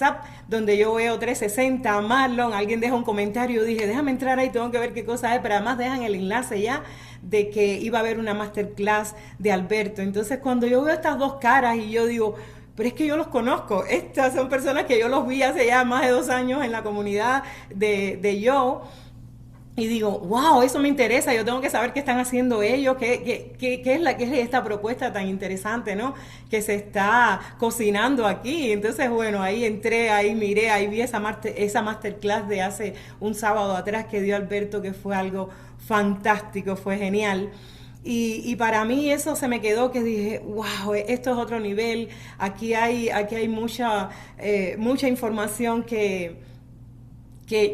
WhatsApp, donde yo veo 360, Marlon, alguien deja un comentario, dije, déjame entrar ahí, tengo que ver qué cosa es, pero además dejan el enlace ya de que iba a haber una masterclass de Alberto. Entonces cuando yo veo estas dos caras y yo digo, pero es que yo los conozco, estas son personas que yo los vi hace ya más de 2 años en la comunidad de Yo, y digo, wow, eso me interesa, yo tengo que saber qué están haciendo ellos, qué es esta propuesta tan interesante, ¿no? Que se está cocinando aquí. Entonces, bueno, ahí entré, ahí miré, ahí vi esa masterclass de hace un sábado atrás que dio Alberto, que fue algo fantástico, fue genial. Y para mí eso se me quedó que dije, wow, esto es otro nivel, aquí hay mucha información que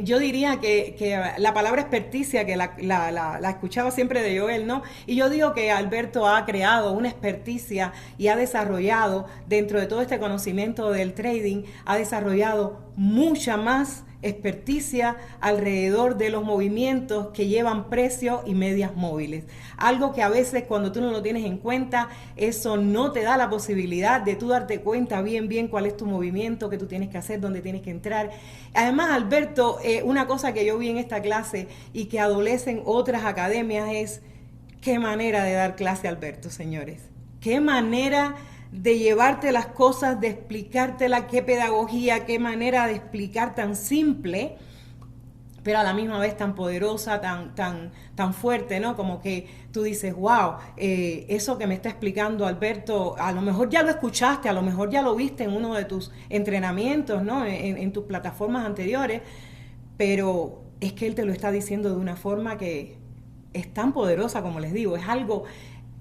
yo diría que la palabra experticia, que la escuchaba siempre de Joel, ¿no? Y yo digo que Alberto ha creado una experticia y ha desarrollado, dentro de todo este conocimiento del trading, ha desarrollado mucha más experticia alrededor de los movimientos que llevan precios y medias móviles. Algo que a veces cuando tú no lo tienes en cuenta, eso no te da la posibilidad de tú darte cuenta bien cuál es tu movimiento, que tú tienes que hacer, dónde tienes que entrar. Además, Alberto, una cosa que yo vi en esta clase y que adolecen otras academias es qué manera de dar clase, Alberto, señores. Qué manera de llevarte las cosas, de explicártela, qué pedagogía, qué manera de explicar tan simple, pero a la misma vez tan poderosa, tan fuerte, ¿no? Como que tú dices, wow, eso que me está explicando Alberto, a lo mejor ya lo escuchaste, a lo mejor ya lo viste en uno de tus entrenamientos, ¿no? En tus plataformas anteriores, pero es que él te lo está diciendo de una forma que es tan poderosa, como les digo,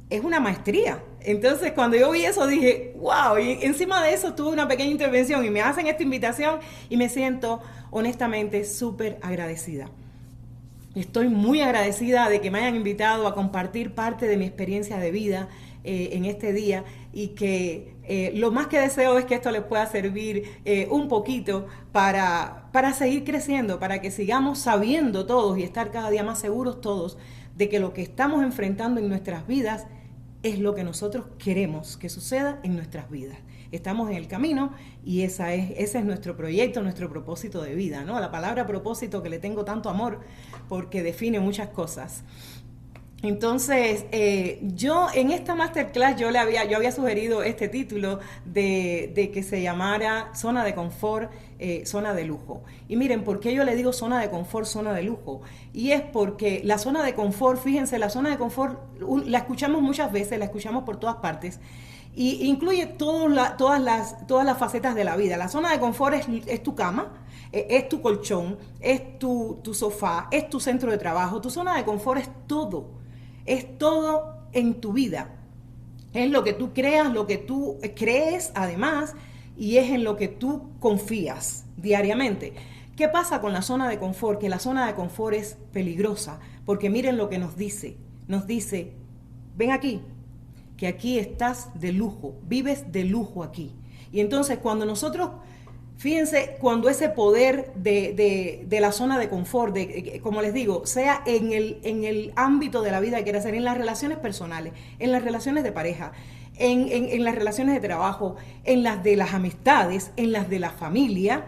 es una maestría. Entonces cuando yo vi eso dije, wow, y encima de eso tuve una pequeña intervención y me hacen esta invitación y me siento honestamente súper agradecida. Estoy muy agradecida de que me hayan invitado a compartir parte de mi experiencia de vida en este día y que lo más que deseo es que esto les pueda servir un poquito para seguir creciendo, para que sigamos sabiendo todos y estar cada día más seguros todos de que lo que estamos enfrentando en nuestras vidas es lo que nosotros queremos que suceda en nuestras vidas. Estamos en el camino y ese es nuestro proyecto, nuestro propósito de vida, ¿no? La palabra propósito que le tengo tanto amor porque define muchas cosas. Entonces, yo en esta masterclass yo había sugerido este título de que se llamara Zona de Confort, Zona de Lujo. Y miren, ¿por qué yo le digo zona de confort, zona de lujo? Y es porque la zona de confort, fíjense, la zona de confort la escuchamos muchas veces, la escuchamos por todas partes, y incluye todas las facetas de la vida. La zona de confort es tu cama, es tu colchón, es tu sofá, es tu centro de trabajo. Tu zona de confort es todo en tu vida. Es lo que tú creas, lo que tú crees además, y es en lo que tú confías diariamente. ¿Qué pasa con la zona de confort? Que la zona de confort es peligrosa, porque miren lo que nos dice. Nos dice, ven aquí, que aquí estás de lujo, vives de lujo aquí. Y entonces cuando nosotros, fíjense, cuando ese poder de la zona de confort, como les digo, sea en el ámbito de la vida que quiera ser, en las relaciones personales, en las relaciones de pareja, en las relaciones de trabajo, en las de las amistades, en las de la familia,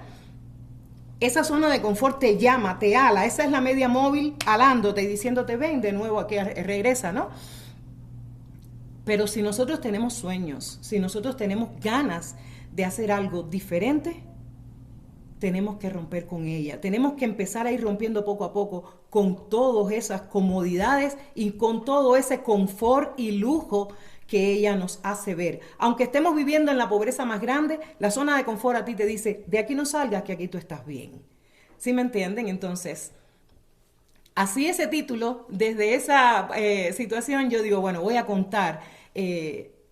esa zona de confort te llama, te ala, esa es la media móvil alándote y diciéndote, ven de nuevo aquí, regresa, ¿no? Pero si nosotros tenemos sueños, si nosotros tenemos ganas de hacer algo diferente, tenemos que romper con ella. Tenemos que empezar a ir rompiendo poco a poco con todas esas comodidades y con todo ese confort y lujo que ella nos hace ver. Aunque estemos viviendo en la pobreza más grande, la zona de confort a ti te dice, de aquí no salgas, que aquí tú estás bien. ¿Sí me entienden? Entonces, así ese título, desde esa situación yo digo, bueno, voy a contar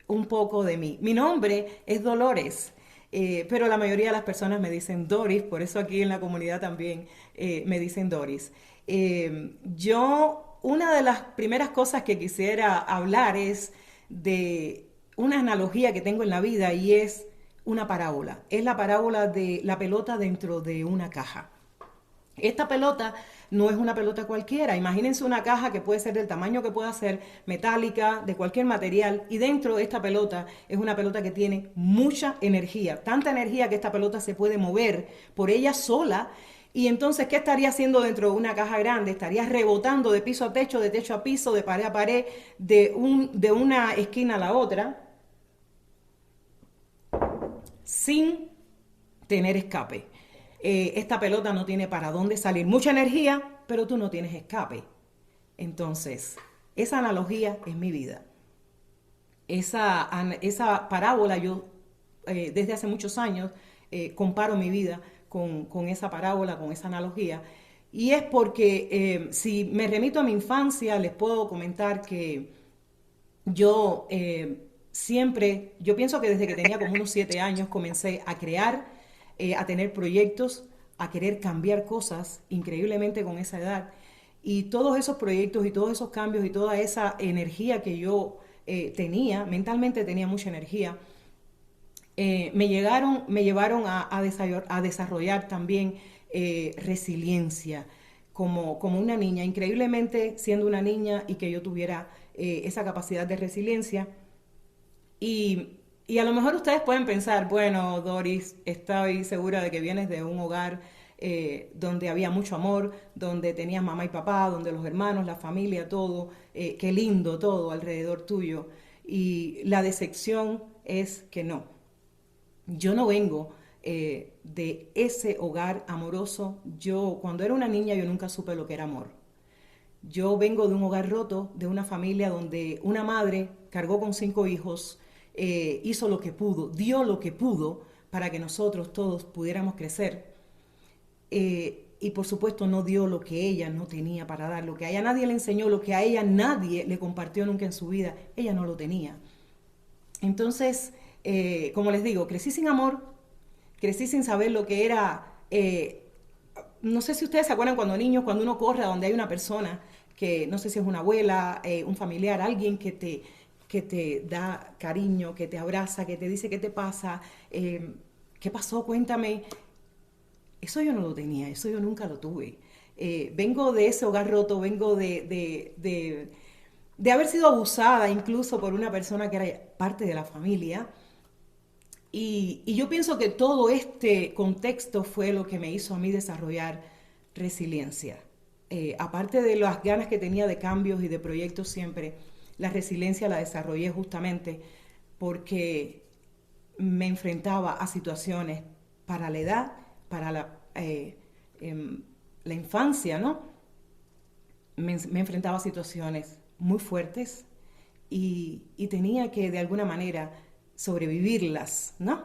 un poco de mí. Mi nombre es Dolores, pero la mayoría de las personas me dicen Doris, por eso aquí en la comunidad también me dicen Doris. Una de las primeras cosas que quisiera hablar es de una analogía que tengo en la vida y es una parábola. Es la parábola de la pelota dentro de una caja. Esta pelota no es una pelota cualquiera. Imagínense una caja que puede ser del tamaño que pueda ser, metálica, de cualquier material, y dentro de esta pelota es una pelota que tiene mucha energía, tanta energía que esta pelota se puede mover por ella sola. Y entonces, ¿qué estaría haciendo dentro de una caja grande? Estaría rebotando de piso a techo, de techo a piso, de pared a pared, de una esquina a la otra, sin tener escape. Esta pelota no tiene para dónde salir. Mucha energía, pero tú no tienes escape. Entonces, esa analogía es mi vida. Esa parábola yo, desde hace muchos años, comparo mi vida con esa parábola, con esa analogía. Y es porque si me remito a mi infancia, les puedo comentar que yo yo pienso que desde que tenía como unos 7 años comencé a crear, a tener proyectos, a querer cambiar cosas increíblemente con esa edad. Y todos esos proyectos y todos esos cambios y toda esa energía que yo tenía, mentalmente tenía mucha energía, me llevaron a desarrollar también resiliencia como una niña, increíblemente siendo una niña y que yo tuviera esa capacidad de resiliencia. Y a lo mejor ustedes pueden pensar, bueno, Doris, estoy segura de que vienes de un hogar donde había mucho amor, donde tenías mamá y papá, donde los hermanos, la familia, todo, qué lindo todo alrededor tuyo. Y la decepción es que no. Yo no vengo de ese hogar amoroso. Yo, cuando era una niña, yo nunca supe lo que era amor. Yo vengo de un hogar roto, de una familia donde una madre cargó con 5 hijos, hizo lo que pudo, dio lo que pudo para que nosotros todos pudiéramos crecer. Y por supuesto no dio lo que ella no tenía para dar, lo que a ella nadie le enseñó, lo que a ella nadie le compartió nunca en su vida, ella no lo tenía. Entonces, como les digo, crecí sin amor, crecí sin saber lo que era. No sé si ustedes se acuerdan cuando niños, cuando uno corre a donde hay una persona, que no sé si es una abuela, un familiar, alguien que te da cariño, que te abraza, que te dice qué te pasa, qué pasó, cuéntame. Eso yo no lo tenía, eso yo nunca lo tuve. Vengo de ese hogar roto, vengo de haber sido abusada incluso por una persona que era parte de la familia. Y yo pienso que todo este contexto fue lo que me hizo a mí desarrollar resiliencia. Aparte de las ganas que tenía de cambios y de proyectos siempre, la resiliencia la desarrollé justamente porque me enfrentaba a situaciones para la edad, para la infancia, ¿no? Me enfrentaba a situaciones muy fuertes y tenía que de alguna manera sobrevivirlas, ¿no?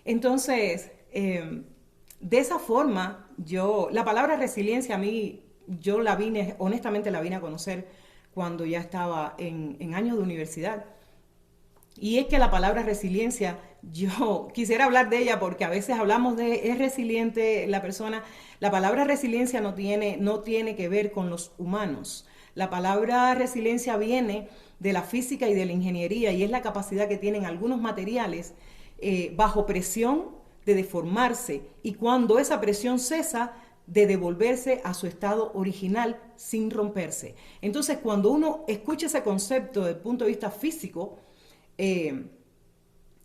Entonces, de esa forma, la palabra resiliencia a mí, honestamente la vine a conocer cuando ya estaba en años de universidad. Y es que la palabra resiliencia, yo quisiera hablar de ella porque a veces hablamos es resiliente la persona. La palabra resiliencia no tiene que ver con los humanos. La palabra resiliencia viene de la física y de la ingeniería y es la capacidad que tienen algunos materiales bajo presión de deformarse y cuando esa presión cesa, de devolverse a su estado original sin romperse. Entonces, cuando uno escucha ese concepto desde el punto de vista físico,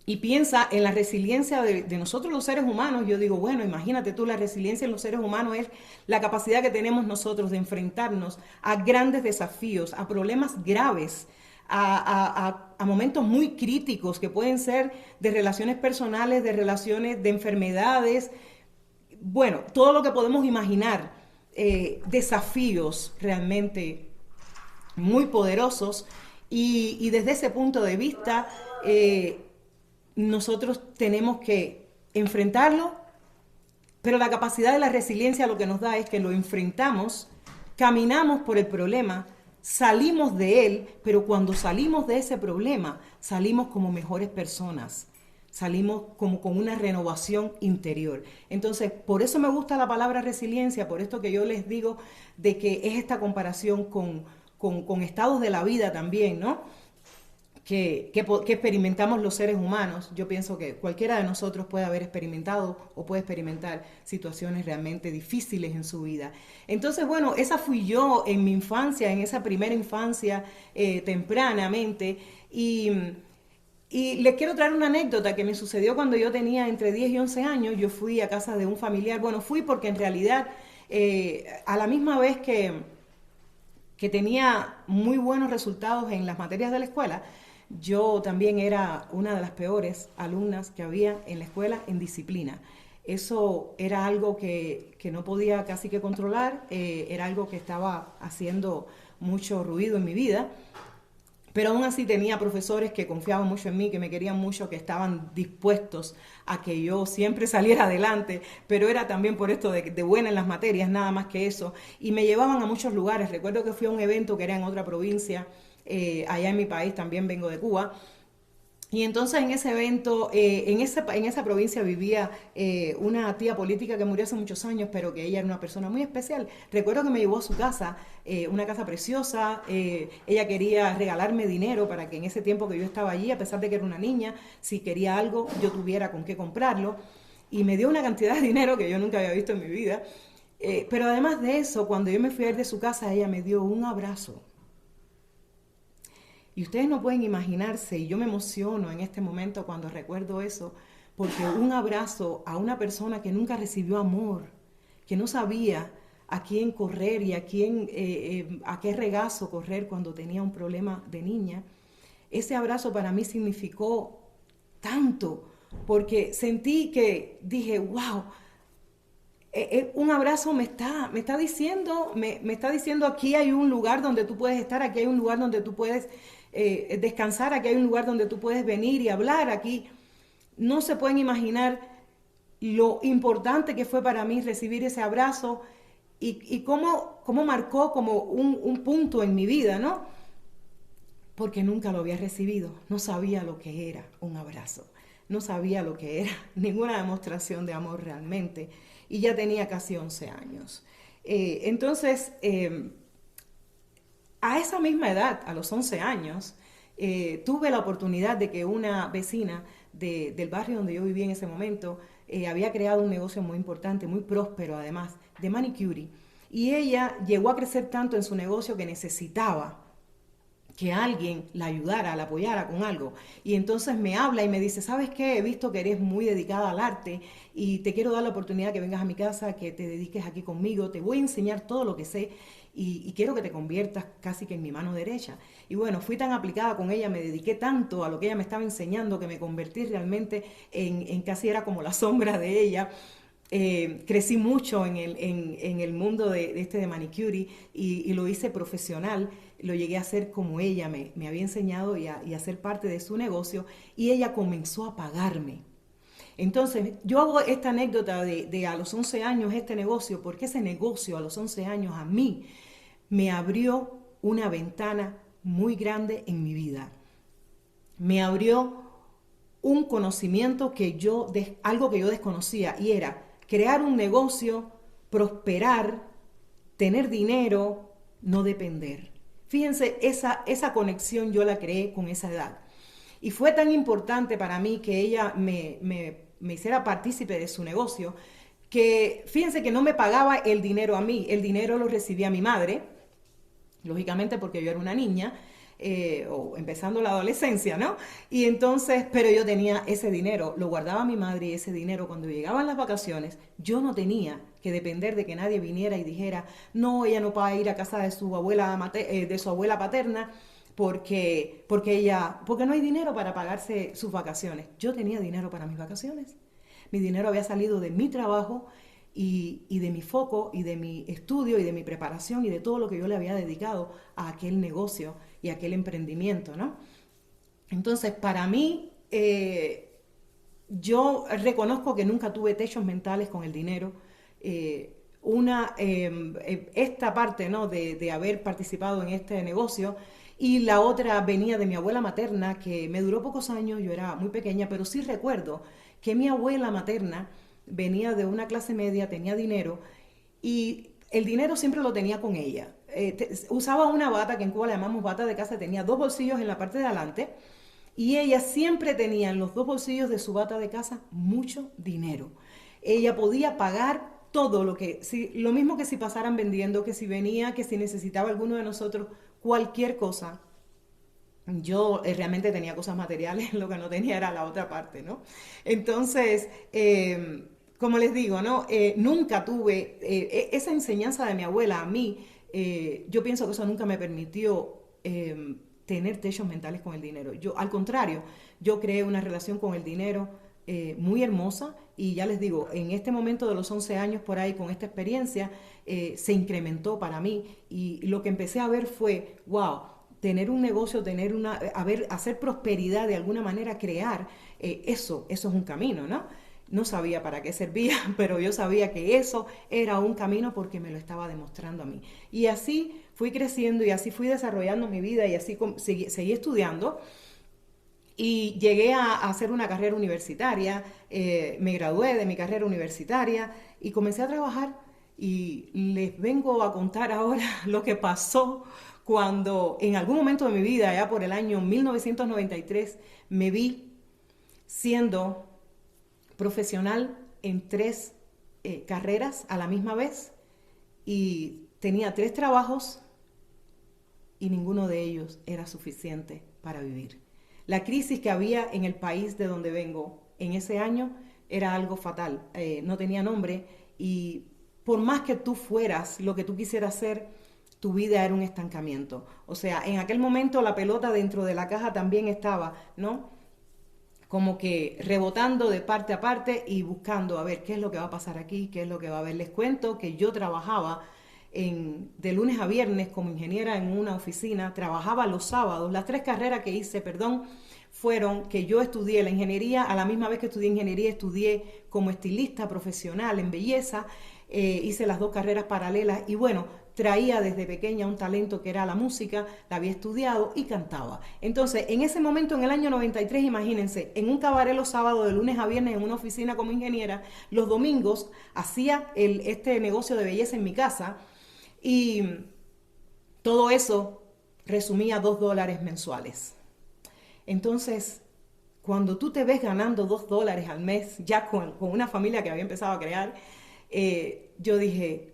y piensa en la resiliencia de nosotros los seres humanos, yo digo, bueno, imagínate tú, la resiliencia en los seres humanos es la capacidad que tenemos nosotros de enfrentarnos a grandes desafíos, a problemas graves, a momentos muy críticos que pueden ser de relaciones personales, de relaciones de enfermedades, bueno, todo lo que podemos imaginar, desafíos realmente muy poderosos y desde ese punto de vista nosotros tenemos que enfrentarlo, pero la capacidad de la resiliencia lo que nos da es que lo enfrentamos, caminamos por el problema, salimos de él, pero cuando salimos de ese problema, salimos como mejores personas, salimos como con una renovación interior. Entonces, por eso me gusta la palabra resiliencia, por esto que yo les digo de que es esta comparación con estados de la vida también, ¿no? que experimentamos los seres humanos. Yo pienso que cualquiera de nosotros puede haber experimentado o puede experimentar situaciones realmente difíciles en su vida. Entonces, bueno, esa fui yo en mi infancia, en esa primera infancia tempranamente. Y les quiero traer una anécdota que me sucedió cuando yo tenía entre 10 y 11 años. Yo fui a casa de un familiar. Bueno, fui porque en realidad a la misma vez que tenía muy buenos resultados en las materias de la escuela, yo también era una de las peores alumnas que había en la escuela en disciplina. Eso era algo que no podía casi que controlar, era algo que estaba haciendo mucho ruido en mi vida, pero aún así tenía profesores que confiaban mucho en mí, que me querían mucho, que estaban dispuestos a que yo siempre saliera adelante, pero era también por esto de buena en las materias, nada más que eso. Y me llevaban a muchos lugares. Recuerdo que fui a un evento que era en otra provincia, allá en mi país, también vengo de Cuba. Y entonces en ese evento, en esa provincia vivía una tía política que murió hace muchos años, pero que ella era una persona muy especial. Recuerdo que me llevó a su casa, una casa preciosa. Ella quería regalarme dinero para que en ese tiempo que yo estaba allí, a pesar de que era una niña, si quería algo, yo tuviera con qué comprarlo. Y me dio una cantidad de dinero que yo nunca había visto en mi vida. Pero además de eso, cuando yo me fui a ir de su casa, ella me dio un abrazo. Y ustedes no pueden imaginarse, y yo me emociono en este momento cuando recuerdo eso, porque un abrazo a una persona que nunca recibió amor, que no sabía a quién correr y a qué regazo correr cuando tenía un problema de niña, ese abrazo para mí significó tanto, porque sentí que dije, wow, un abrazo me está diciendo aquí hay un lugar donde tú puedes estar, aquí hay un lugar donde tú puedes descansar, aquí hay un lugar donde tú puedes venir y hablar, aquí no se pueden imaginar lo importante que fue para mí recibir ese abrazo y cómo marcó como un punto en mi vida, ¿no? Porque nunca lo había recibido, no sabía lo que era un abrazo, no sabía lo que era ninguna demostración de amor realmente, y ya tenía casi 11 años. Entonces, a esa misma edad, a los 11 años, tuve la oportunidad de que una vecina del barrio donde yo vivía en ese momento había creado un negocio muy importante, muy próspero además, de manicure, y ella llegó a crecer tanto en su negocio que necesitaba que alguien la ayudara, la apoyara con algo. Y entonces me habla y me dice, ¿sabes qué? He visto que eres muy dedicada al arte y te quiero dar la oportunidad que vengas a mi casa, que te dediques aquí conmigo, te voy a enseñar todo lo que sé y quiero que te conviertas casi que en mi mano derecha. Y bueno, fui tan aplicada con ella, me dediqué tanto a lo que ella me estaba enseñando que me convertí realmente en casi era como la sombra de ella. Crecí mucho en el mundo de manicure y lo hice profesional, lo llegué a hacer como ella me había enseñado y a ser parte de su negocio, y ella comenzó a pagarme. Entonces, yo hago esta anécdota de a los 11 años este negocio, porque ese negocio a los 11 años a mí me abrió una ventana muy grande en mi vida. Me abrió un conocimiento algo que yo desconocía, y era crear un negocio, prosperar, tener dinero, no depender. Fíjense, esa conexión yo la creé con esa edad. Y fue tan importante para mí que ella me hiciera partícipe de su negocio, que fíjense que no me pagaba el dinero a mí, el dinero lo recibía mi madre, lógicamente porque yo era una niña, o empezando la adolescencia, ¿no? Y entonces, pero yo tenía ese dinero, lo guardaba mi madre, y ese dinero cuando llegaban las vacaciones, yo no tenía que depender de que nadie viniera y dijera, no, ella no va a ir a casa de su abuela paterna, porque no hay dinero para pagarse sus vacaciones. Yo tenía dinero para mis vacaciones. Mi dinero había salido de mi trabajo y de mi foco y de mi estudio y de mi preparación y de todo lo que yo le había dedicado a aquel negocio y a aquel emprendimiento, ¿no? Entonces, para mí, yo reconozco que nunca tuve techos mentales con el dinero. Esta parte, ¿no?, de haber participado en este negocio, y la otra venía de mi abuela materna, que me duró pocos años, yo era muy pequeña, pero sí recuerdo que mi abuela materna venía de una clase media, tenía dinero, y el dinero siempre lo tenía con ella. usaba una bata que en Cuba le llamamos bata de casa, tenía dos bolsillos en la parte de adelante y ella siempre tenía en los dos bolsillos de su bata de casa mucho dinero. Ella podía pagar todo lo que, si, lo mismo que si pasaran vendiendo, que si venía, que si necesitaba alguno de nosotros, cualquier cosa. Yo realmente tenía cosas materiales, lo que no tenía era la otra parte, ¿no? Entonces, como les digo, ¿no? Nunca tuve esa enseñanza de mi abuela a mí, yo pienso que eso nunca me permitió tener techos mentales con el dinero. Yo, al contrario, yo creé una relación con el dinero muy hermosa y ya les digo, en este momento de los 11 años por ahí, con esta experiencia, se incrementó para mí y lo que empecé a ver fue, wow, tener un negocio, tener una, hacer prosperidad de alguna manera, crear, eso es un camino, ¿no? No sabía para qué servía, pero yo sabía que eso era un camino porque me lo estaba demostrando a mí. Y así fui creciendo y así fui desarrollando mi vida y así seguí estudiando. Y llegué a hacer una carrera universitaria, me gradué de mi carrera universitaria y comencé a trabajar y les vengo a contar ahora lo que pasó cuando en algún momento de mi vida, ya por el año 1993, me vi siendo profesional en tres carreras a la misma vez y tenía tres trabajos y ninguno de ellos era suficiente para vivir. La crisis que había en el país de donde vengo en ese año era algo fatal, no tenía nombre y por más que tú fueras lo que tú quisieras hacer, tu vida era un estancamiento. O sea, en aquel momento la pelota dentro de la caja también estaba, ¿no? Como que rebotando de parte a parte y buscando a ver qué es lo que va a pasar aquí, qué es lo que va a haber. Les cuento que yo trabajaba de lunes a viernes como ingeniera en una oficina, trabajaba los sábados. Las tres carreras que hice, perdón, fueron que yo estudié la ingeniería, a la misma vez que estudié ingeniería, estudié como estilista profesional en belleza, hice las dos carreras paralelas y bueno, traía desde pequeña un talento que era la música, la había estudiado y cantaba. Entonces, en ese momento, en el año 93, imagínense, en un cabaret los sábados de lunes a viernes en una oficina como ingeniera, los domingos hacía este negocio de belleza en mi casa y todo eso resumía $2 mensuales. Entonces, cuando tú te ves ganando $2 al mes, ya con una familia que había empezado a crear, yo dije,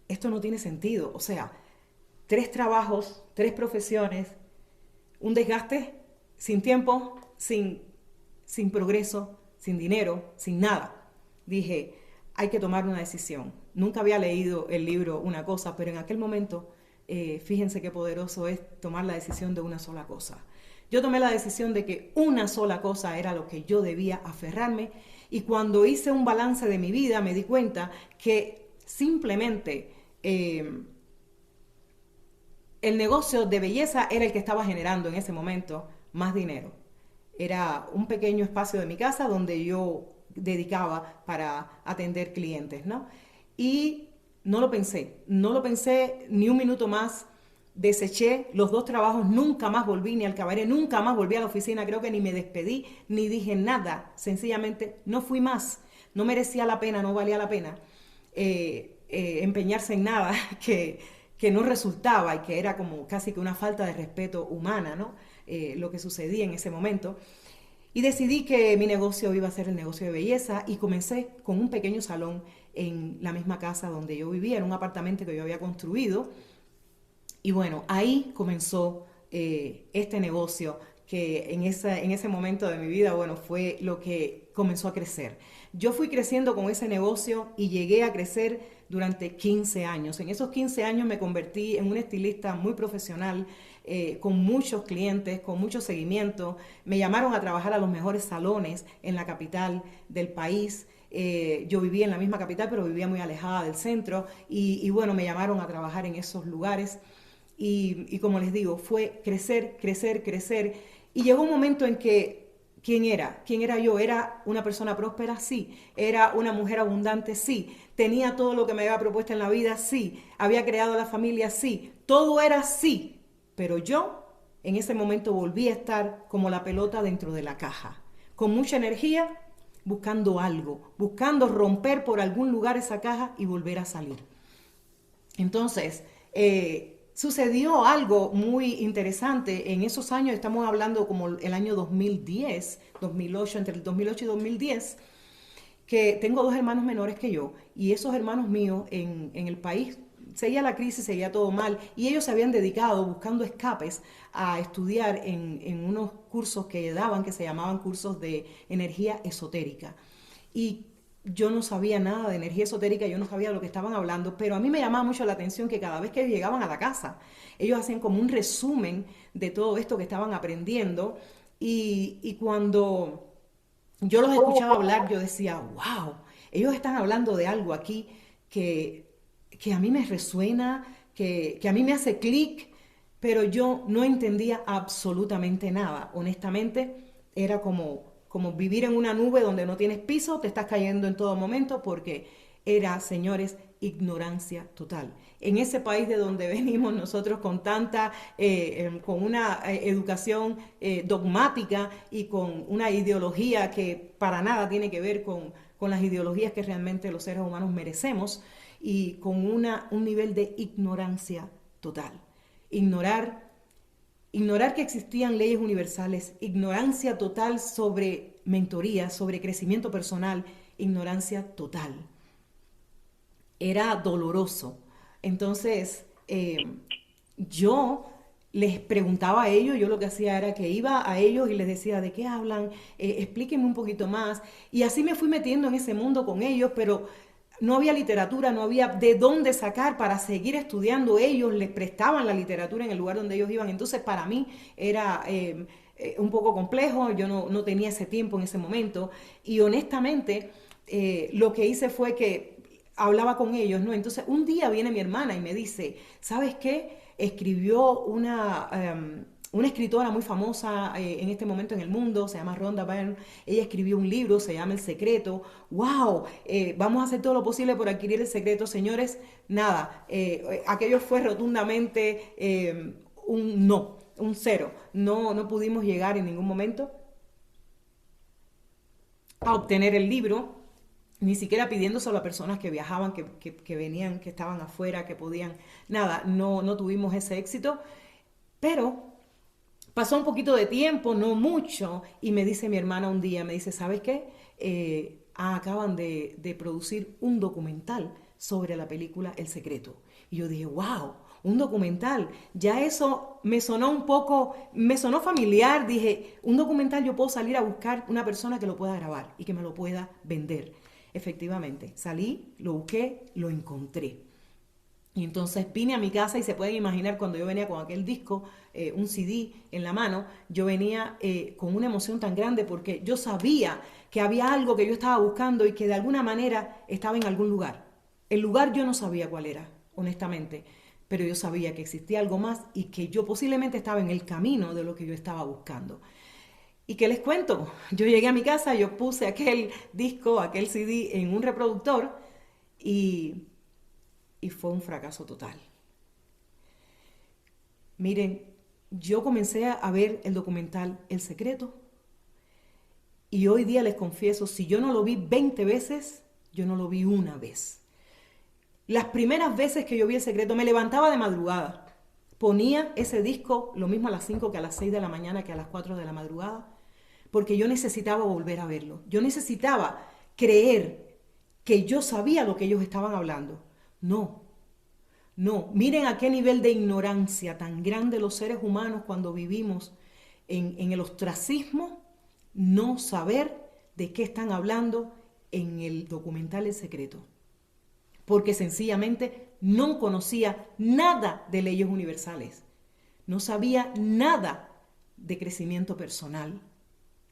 esto no tiene sentido. O sea, tres trabajos, tres profesiones, un desgaste, sin tiempo, sin progreso, sin dinero, sin nada. Dije, hay que tomar una decisión. Nunca había leído el libro Una cosa, pero en aquel momento, fíjense qué poderoso es tomar la decisión de una sola cosa. Yo tomé la decisión de que una sola cosa era lo que yo debía aferrarme y cuando hice un balance de mi vida me di cuenta que simplemente el negocio de belleza era el que estaba generando en ese momento más dinero. Era un pequeño espacio de mi casa donde yo dedicaba para atender clientes, ¿no? Y no lo pensé ni un minuto más. Deseché los dos trabajos, nunca más volví ni al cabaret, nunca más volví a la oficina, creo que ni me despedí, ni dije nada, sencillamente no fui más, no merecía la pena, no valía la pena empeñarse en nada que no resultaba y que era como casi que una falta de respeto humana, ¿no? Lo que sucedía en ese momento. Y decidí que mi negocio iba a ser el negocio de belleza y comencé con un pequeño salón en la misma casa donde yo vivía, en un apartamento que yo había construido. Y bueno, ahí comenzó este negocio que en ese momento de mi vida, bueno, fue lo que comenzó a crecer. Yo fui creciendo con ese negocio y llegué a crecer durante 15 años. En esos 15 años me convertí en una estilista muy profesional, con muchos clientes, con mucho seguimiento. Me llamaron a trabajar a los mejores salones en la capital del país. Yo vivía en la misma capital, pero vivía muy alejada del centro. Y bueno, me llamaron a trabajar en esos lugares. Y como les digo, fue crecer, crecer, crecer. Y llegó un momento en que, ¿quién era? ¿Quién era yo? ¿Era una persona próspera? Sí. ¿Era una mujer abundante? Sí. ¿Tenía todo lo que me había propuesto en la vida? Sí. ¿Había creado la familia? Sí. Todo era sí. Pero yo, en ese momento, volví a estar como la pelota dentro de la caja. Con mucha energía, buscando algo. Buscando romper por algún lugar esa caja y volver a salir. Entonces, sucedió algo muy interesante en esos años, estamos hablando como el año 2010, 2008, entre el 2008 y 2010, que tengo dos hermanos menores que yo y esos hermanos míos en el país seguía la crisis, seguía todo mal y ellos se habían dedicado buscando escapes a estudiar en unos cursos que daban que se llamaban cursos de energía esotérica. Y yo no sabía nada de energía esotérica, yo no sabía de lo que estaban hablando, pero a mí me llamaba mucho la atención que cada vez que llegaban a la casa, ellos hacían como un resumen de todo esto que estaban aprendiendo y cuando yo los escuchaba hablar, yo decía, wow, ellos están hablando de algo aquí que, que a mí me resuena, que a mí me hace clic, pero yo no entendía absolutamente nada. Honestamente, era como vivir en una nube donde no tienes piso, te estás cayendo en todo momento porque era, señores, ignorancia total. En ese país de donde venimos nosotros con una educación dogmática y con una ideología que para nada tiene que ver con las ideologías que realmente los seres humanos merecemos y con un nivel de ignorancia total. Ignorar, ignorar que existían leyes universales, ignorancia total sobre mentoría, sobre crecimiento personal, ignorancia total. Era doloroso. Entonces, yo les preguntaba a ellos, yo lo que hacía era que iba a ellos y les decía, ¿de qué hablan? Explíquenme un poquito más. Y así me fui metiendo en ese mundo con ellos, pero no había literatura, no había de dónde sacar para seguir estudiando. Ellos les prestaban la literatura en el lugar donde ellos iban. Entonces, para mí era un poco complejo, yo no tenía ese tiempo en ese momento. Y honestamente, lo que hice fue que hablaba con ellos, ¿no? Entonces un día viene mi hermana y me dice, ¿sabes qué? Escribió una escritora muy famosa en este momento en el mundo, se llama Rhonda Byrne, ella escribió un libro, se llama El Secreto, wow, vamos a hacer todo lo posible por adquirir el secreto, señores, nada, aquello fue rotundamente un no, un cero, no pudimos llegar en ningún momento a obtener el libro, ni siquiera pidiéndoselo a personas que viajaban, que venían, que estaban afuera, que podían, nada, no tuvimos ese éxito, pero pasó un poquito de tiempo, no mucho, y me dice mi hermana un día, me dice, ¿sabes qué? Acaban de producir un documental sobre la película El Secreto. Y yo dije, wow, un documental. Ya eso me sonó un poco, me sonó familiar. Dije, un documental yo puedo salir a buscar una persona que lo pueda grabar y que me lo pueda vender. Efectivamente, salí, lo busqué, lo encontré. Y entonces vine a mi casa y se pueden imaginar cuando yo venía con aquel disco, un CD en la mano, yo venía con una emoción tan grande porque yo sabía que había algo que yo estaba buscando y que de alguna manera estaba en algún lugar. El lugar yo no sabía cuál era, honestamente, pero yo sabía que existía algo más y que yo posiblemente estaba en el camino de lo que yo estaba buscando. ¿Y qué les cuento? Yo llegué a mi casa, yo puse aquel disco, aquel CD en un reproductor y fue un fracaso total. Miren, yo comencé a ver el documental El Secreto y hoy día les confieso, si yo no lo vi 20 veces, yo no lo vi una vez. Las primeras veces que yo vi El Secreto me levantaba de madrugada, ponía ese disco lo mismo a las 5 que a las 6 de la mañana que a las 4 de la madrugada, porque yo necesitaba volver a verlo. Yo necesitaba creer que yo sabía lo que ellos estaban hablando. No, no, miren a qué nivel de ignorancia tan grande los seres humanos cuando vivimos en el ostracismo, no saber de qué están hablando en el documental El Secreto. Porque sencillamente no conocía nada de leyes universales, no sabía nada de crecimiento personal,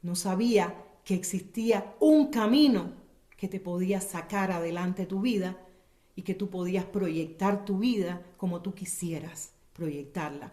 no sabía que existía un camino que te podía sacar adelante tu vida y que tú podías proyectar tu vida como tú quisieras proyectarla.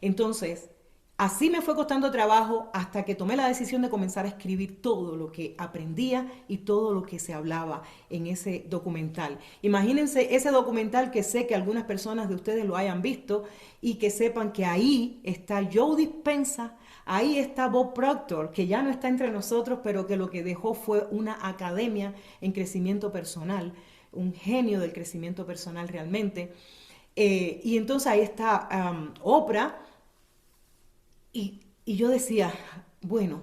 Entonces, así me fue costando trabajo hasta que tomé la decisión de comenzar a escribir todo lo que aprendía y todo lo que se hablaba en ese documental. Imagínense ese documental que sé que algunas personas de ustedes lo hayan visto y que sepan que ahí está Joe Dispenza, ahí está Bob Proctor, que ya no está entre nosotros, pero que lo que dejó fue una academia en crecimiento personal, un genio del crecimiento personal realmente. Y entonces ahí está Oprah, y yo decía, bueno,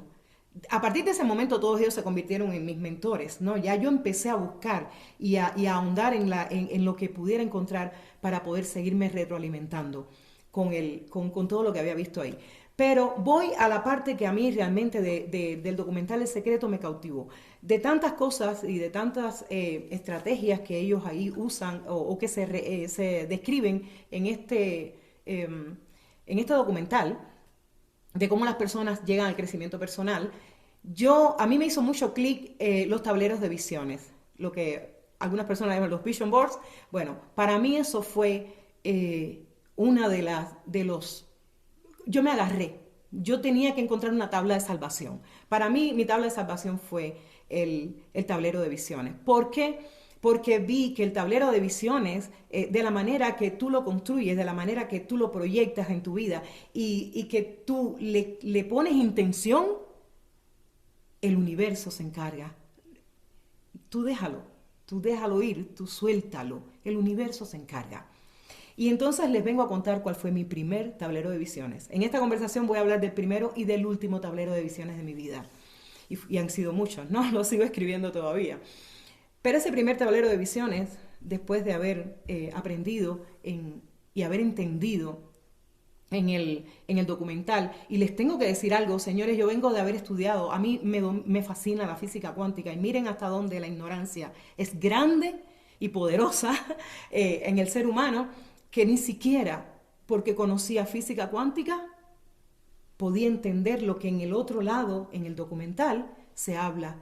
a partir de ese momento todos ellos se convirtieron en mis mentores, ¿no? Ya yo empecé a buscar y a ahondar en lo que pudiera encontrar para poder seguirme retroalimentando con todo lo que había visto ahí. Pero voy a la parte que a mí realmente del documental El Secreto me cautivó. De tantas cosas y de tantas estrategias que ellos ahí usan o que se describen en este documental, de cómo las personas llegan al crecimiento personal, a mí me hizo mucho clic los tableros de visiones, lo que algunas personas llaman los vision boards. Bueno, para mí eso fue una de los... Yo me agarré, yo tenía que encontrar una tabla de salvación. Para mí, mi tabla de salvación fue el tablero de visiones. ¿Por qué? Porque vi que el tablero de visiones, de la manera que tú lo construyes, de la manera que tú lo proyectas en tu vida y que tú le pones intención, el universo se encarga. Tú déjalo ir, tú suéltalo, el universo se encarga. Y entonces les vengo a contar cuál fue mi primer tablero de visiones. En esta conversación voy a hablar del primero y del último tablero de visiones de mi vida. Y han sido muchos, ¿no? Lo sigo escribiendo todavía. Pero ese primer tablero de visiones, después de haber aprendido y haber entendido en el documental, y les tengo que decir algo, señores, yo vengo de haber estudiado, a mí me fascina la física cuántica, y miren hasta dónde la ignorancia es grande y poderosa en el ser humano, que ni siquiera porque conocía física cuántica podía entender lo que en el otro lado, en el documental, se habla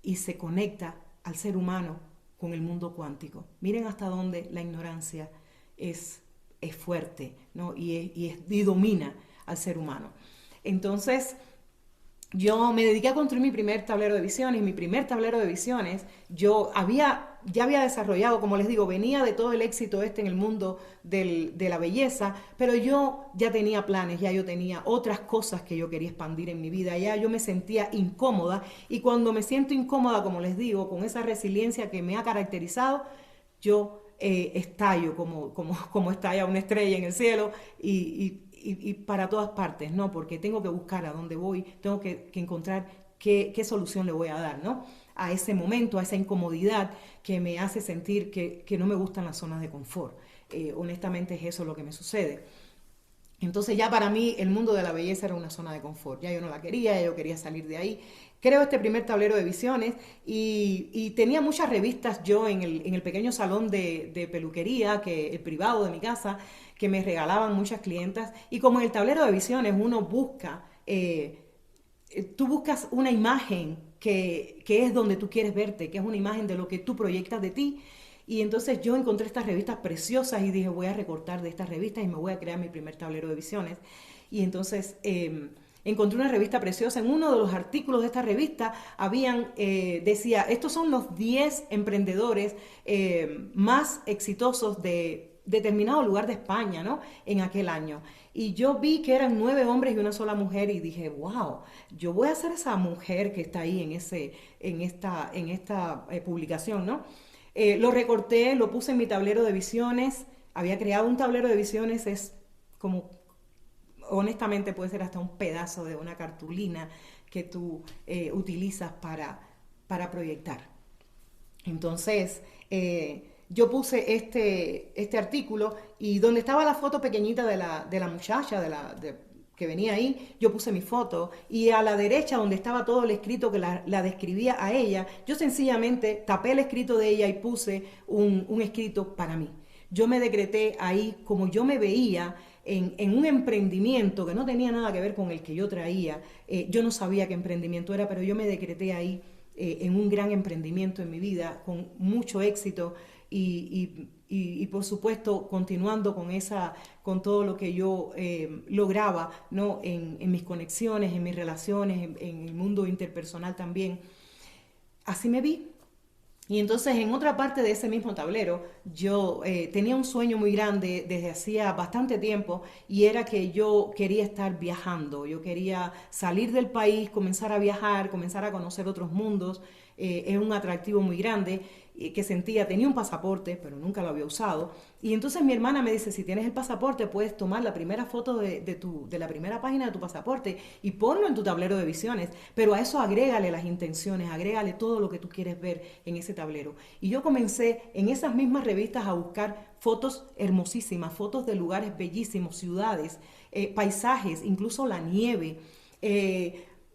y se conecta al ser humano con el mundo cuántico. Miren hasta dónde la ignorancia es fuerte, ¿no? Y domina al ser humano. Entonces, yo me dediqué a construir mi primer tablero de visiones. Mi primer tablero de visiones, ya había desarrollado, como les digo, venía de todo el éxito en el mundo de la belleza, pero yo ya tenía planes, ya yo tenía otras cosas que yo quería expandir en mi vida, ya yo me sentía incómoda, y cuando me siento incómoda, como les digo, con esa resiliencia que me ha caracterizado, yo estallo como estalla una estrella en el cielo y para todas partes, ¿no? Porque tengo que buscar a dónde voy, tengo que encontrar qué solución le voy a dar, ¿no? A ese momento, a esa incomodidad que me hace sentir que no me gustan las zonas de confort. Honestamente es eso lo que me sucede. Entonces ya para mí el mundo de la belleza era una zona de confort, ya yo no la quería, ya yo quería salir de ahí. Creo este primer tablero de visiones y tenía muchas revistas yo en el pequeño salón de peluquería, el privado de mi casa, que me regalaban muchas clientas. Y como en el tablero de visiones uno busca, tú buscas una imagen que es donde tú quieres verte, que es una imagen de lo que tú proyectas de ti. Y entonces yo encontré estas revistas preciosas y dije, voy a recortar de estas revistas y me voy a crear mi primer tablero de visiones. Y entonces encontré una revista preciosa. En uno de los artículos de esta revista decía, estos son los 10 emprendedores más exitosos de determinado lugar de España, ¿no? En aquel año. Y yo vi que eran 9 hombres y una sola mujer y dije, wow, yo voy a ser esa mujer que está ahí en esta publicación, ¿no? Lo recorté, lo puse en mi tablero de visiones. Había creado un tablero de visiones, es como, honestamente puede ser hasta un pedazo de una cartulina que tú utilizas para proyectar. Entonces, yo puse este artículo y donde estaba la foto pequeñita de la muchacha, que venía ahí, yo puse mi foto, y a la derecha donde estaba todo el escrito que la describía a ella, yo sencillamente tapé el escrito de ella y puse un escrito para mí. Yo me decreté ahí como yo me veía en un emprendimiento que no tenía nada que ver con el que yo traía. Yo no sabía qué emprendimiento era, pero yo me decreté ahí en un gran emprendimiento en mi vida, con mucho éxito y por supuesto continuando con todo lo que yo lograba, ¿no? En mis conexiones, en mis relaciones, en el mundo interpersonal también. Así me vi. Y entonces en otra parte de ese mismo tablero yo tenía un sueño muy grande desde hacía bastante tiempo, y era que yo quería estar viajando, yo quería salir del país, comenzar a viajar, comenzar a conocer otros mundos. Es un atractivo muy grande. que sentía, tenía un pasaporte, pero nunca lo había usado. Y entonces mi hermana me dice, si tienes el pasaporte, puedes tomar la primera foto de la primera página de tu pasaporte y ponlo en tu tablero de visiones. Pero a eso agrégale las intenciones, agrégale todo lo que tú quieres ver en ese tablero. Y yo comencé en esas mismas revistas a buscar fotos hermosísimas, fotos de lugares bellísimos, ciudades, paisajes, incluso la nieve.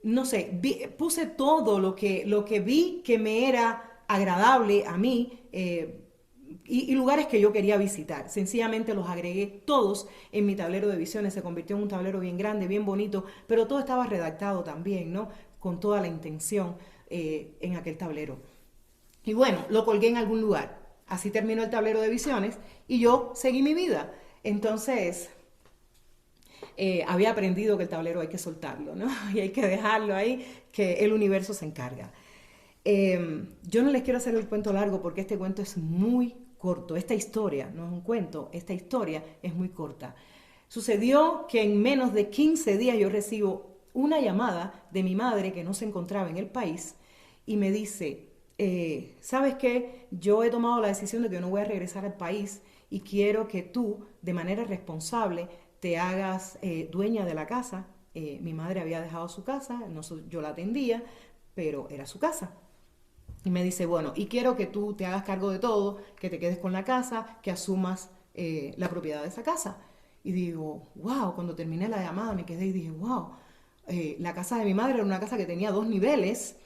No sé, puse todo lo que vi que me era agradable a mí, y lugares que yo quería visitar. Sencillamente los agregué todos en mi tablero de visiones. Se convirtió en un tablero bien grande, bien bonito, pero todo estaba redactado también, ¿no? Con toda la intención en aquel tablero. Y bueno, lo colgué en algún lugar. Así terminó el tablero de visiones y yo seguí mi vida. Entonces, había aprendido que el tablero hay que soltarlo, ¿no? Y hay que dejarlo ahí, que el universo se encarga. Yo no les quiero hacer el cuento largo porque este cuento es muy corto. Esta historia, no es un cuento, esta historia es muy corta. Sucedió que en menos de 15 días yo recibo una llamada de mi madre que no se encontraba en el país y me dice, ¿sabes qué? Yo he tomado la decisión de que yo no voy a regresar al país y quiero que tú, de manera responsable, te hagas dueña de la casa. Mi madre había dejado su casa, no, yo la atendía, pero era su casa. Y me dice, bueno, y quiero que tú te hagas cargo de todo, que te quedes con la casa, que asumas la propiedad de esa casa. Y digo, wow, cuando terminé la llamada me quedé y dije, wow, la casa de mi madre era una casa que tenía dos niveles,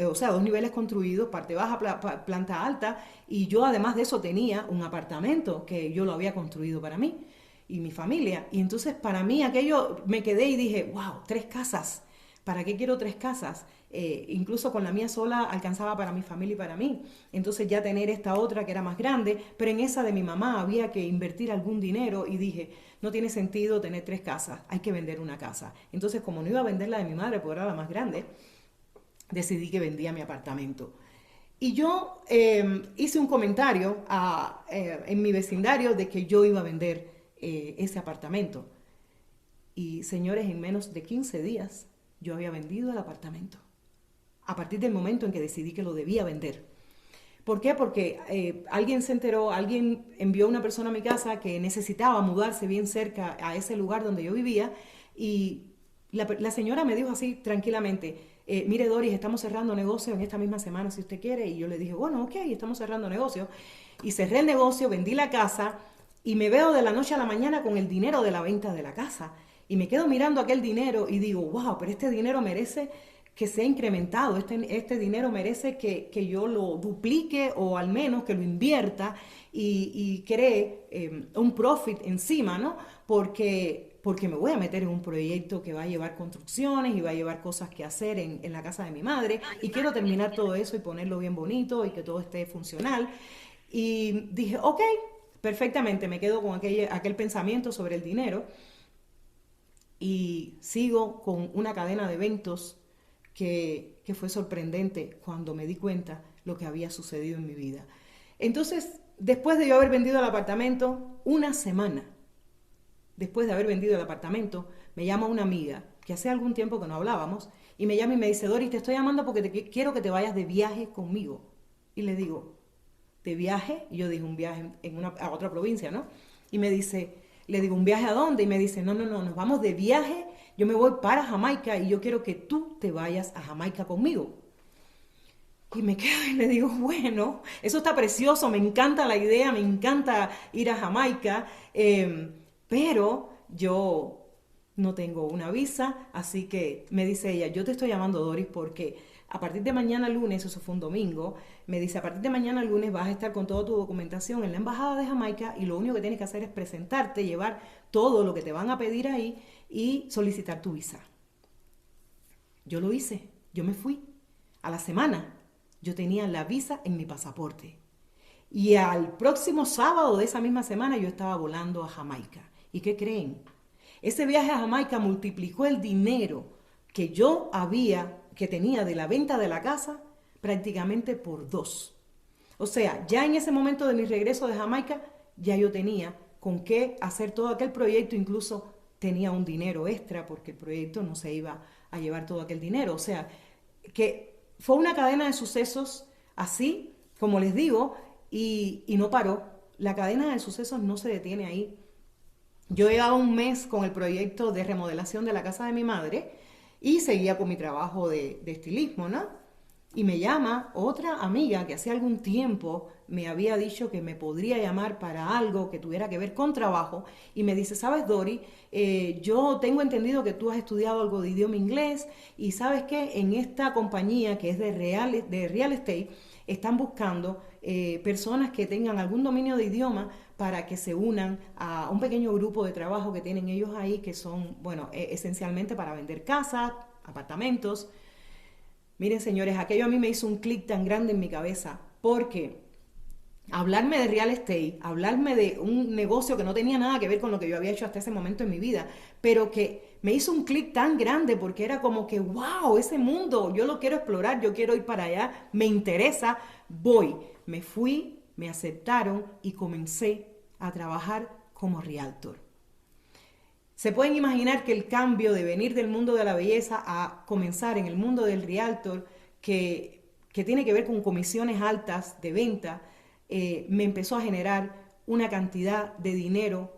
o sea, dos niveles construidos, parte baja, planta alta, y yo además de eso tenía un apartamento que yo lo había construido para mí y mi familia. Y entonces para mí aquello, me quedé y dije, wow, 3 casas. ¿Para qué quiero 3 casas? Incluso con la mía sola alcanzaba para mi familia y para mí. Entonces ya tener esta otra que era más grande, pero en esa de mi mamá había que invertir algún dinero y dije, no tiene sentido tener 3 casas, hay que vender una casa. Entonces como no iba a vender la de mi madre porque era la más grande, decidí que vendía mi apartamento. Y yo hice un comentario en mi vecindario de que yo iba a vender ese apartamento. Y señores, en menos de 15 días yo había vendido el apartamento. A partir del momento en que decidí que lo debía vender. ¿Por qué? Porque alguien se enteró, alguien envió a una persona a mi casa que necesitaba mudarse bien cerca a ese lugar donde yo vivía y la señora me dijo así tranquilamente, mire Doris, estamos cerrando negocio en esta misma semana si usted quiere. Y yo le dije, bueno, ok, estamos cerrando negocio. Y cerré el negocio, vendí la casa y me veo de la noche a la mañana con el dinero de la venta de la casa. Y me quedo mirando aquel dinero y digo, wow, pero este dinero merece que sea incrementado, este dinero merece que yo lo duplique o al menos que lo invierta y cree un profit encima, ¿no? Porque me voy a meter en un proyecto que va a llevar construcciones y va a llevar cosas que hacer en la casa de mi madre y quiero terminar todo eso y ponerlo bien bonito y que todo esté funcional. Y dije, ok, perfectamente, me quedo con aquel pensamiento sobre el dinero y sigo con una cadena de eventos que fue sorprendente cuando me di cuenta lo que había sucedido en mi vida. Entonces, después de yo haber vendido el apartamento, una semana después de haber vendido el apartamento, me llama una amiga, que hace algún tiempo que no hablábamos, y me llama y me dice, Doris, te estoy llamando porque quiero que te vayas de viaje conmigo. Y le digo, ¿de viaje? Y yo dije, un viaje a otra provincia, ¿no? Y me dice, le digo, ¿un viaje a dónde? Y me dice, no, nos vamos de viaje, yo me voy para Jamaica y yo quiero que tú te vayas a Jamaica conmigo. Y me quedo y le digo, bueno, eso está precioso, me encanta la idea, me encanta ir a Jamaica, pero yo no tengo una visa, así que me dice ella, yo te estoy llamando Doris porque a partir de mañana lunes, eso fue un domingo, me dice, a partir de mañana lunes vas a estar con toda tu documentación en la embajada de Jamaica y lo único que tienes que hacer es presentarte, llevar todo lo que te van a pedir ahí y solicitar tu visa. Yo lo hice, yo me fui. A la semana yo tenía la visa en mi pasaporte. Y al próximo sábado de esa misma semana yo estaba volando a Jamaica. ¿Y qué creen? Ese viaje a Jamaica multiplicó el dinero que que tenía de la venta de la casa prácticamente por 2. O sea, ya en ese momento de mi regreso de Jamaica, ya yo tenía con qué hacer todo aquel proyecto, incluso tenía un dinero extra porque el proyecto no se iba a llevar todo aquel dinero. O sea, que fue una cadena de sucesos así como les digo, y no paró. La cadena de sucesos no se detiene ahí. Yo llevaba un mes con el proyecto de remodelación de la casa de mi madre y seguía con mi trabajo de estilismo, ¿no? Y me llama otra amiga que hacía algún tiempo me había dicho que me podría llamar para algo que tuviera que ver con trabajo y me dice, ¿sabes, Dori? Yo tengo entendido que tú has estudiado algo de idioma inglés y ¿sabes qué? En esta compañía que es de real estate están buscando personas que tengan algún dominio de idioma para que se unan a un pequeño grupo de trabajo que tienen ellos ahí, que son, bueno, esencialmente para vender casas, apartamentos. Miren, señores, aquello a mí me hizo un clic tan grande en mi cabeza, porque hablarme de real estate, hablarme de un negocio que no tenía nada que ver con lo que yo había hecho hasta ese momento en mi vida, pero que me hizo un clic tan grande porque era como que, wow, ese mundo, yo lo quiero explorar, yo quiero ir para allá, me interesa, voy. Me fui, me aceptaron y comencé a trabajar como realtor. Se pueden imaginar que el cambio de venir del mundo de la belleza a comenzar en el mundo del realtor, que tiene que ver con comisiones altas de venta, me empezó a generar una cantidad de dinero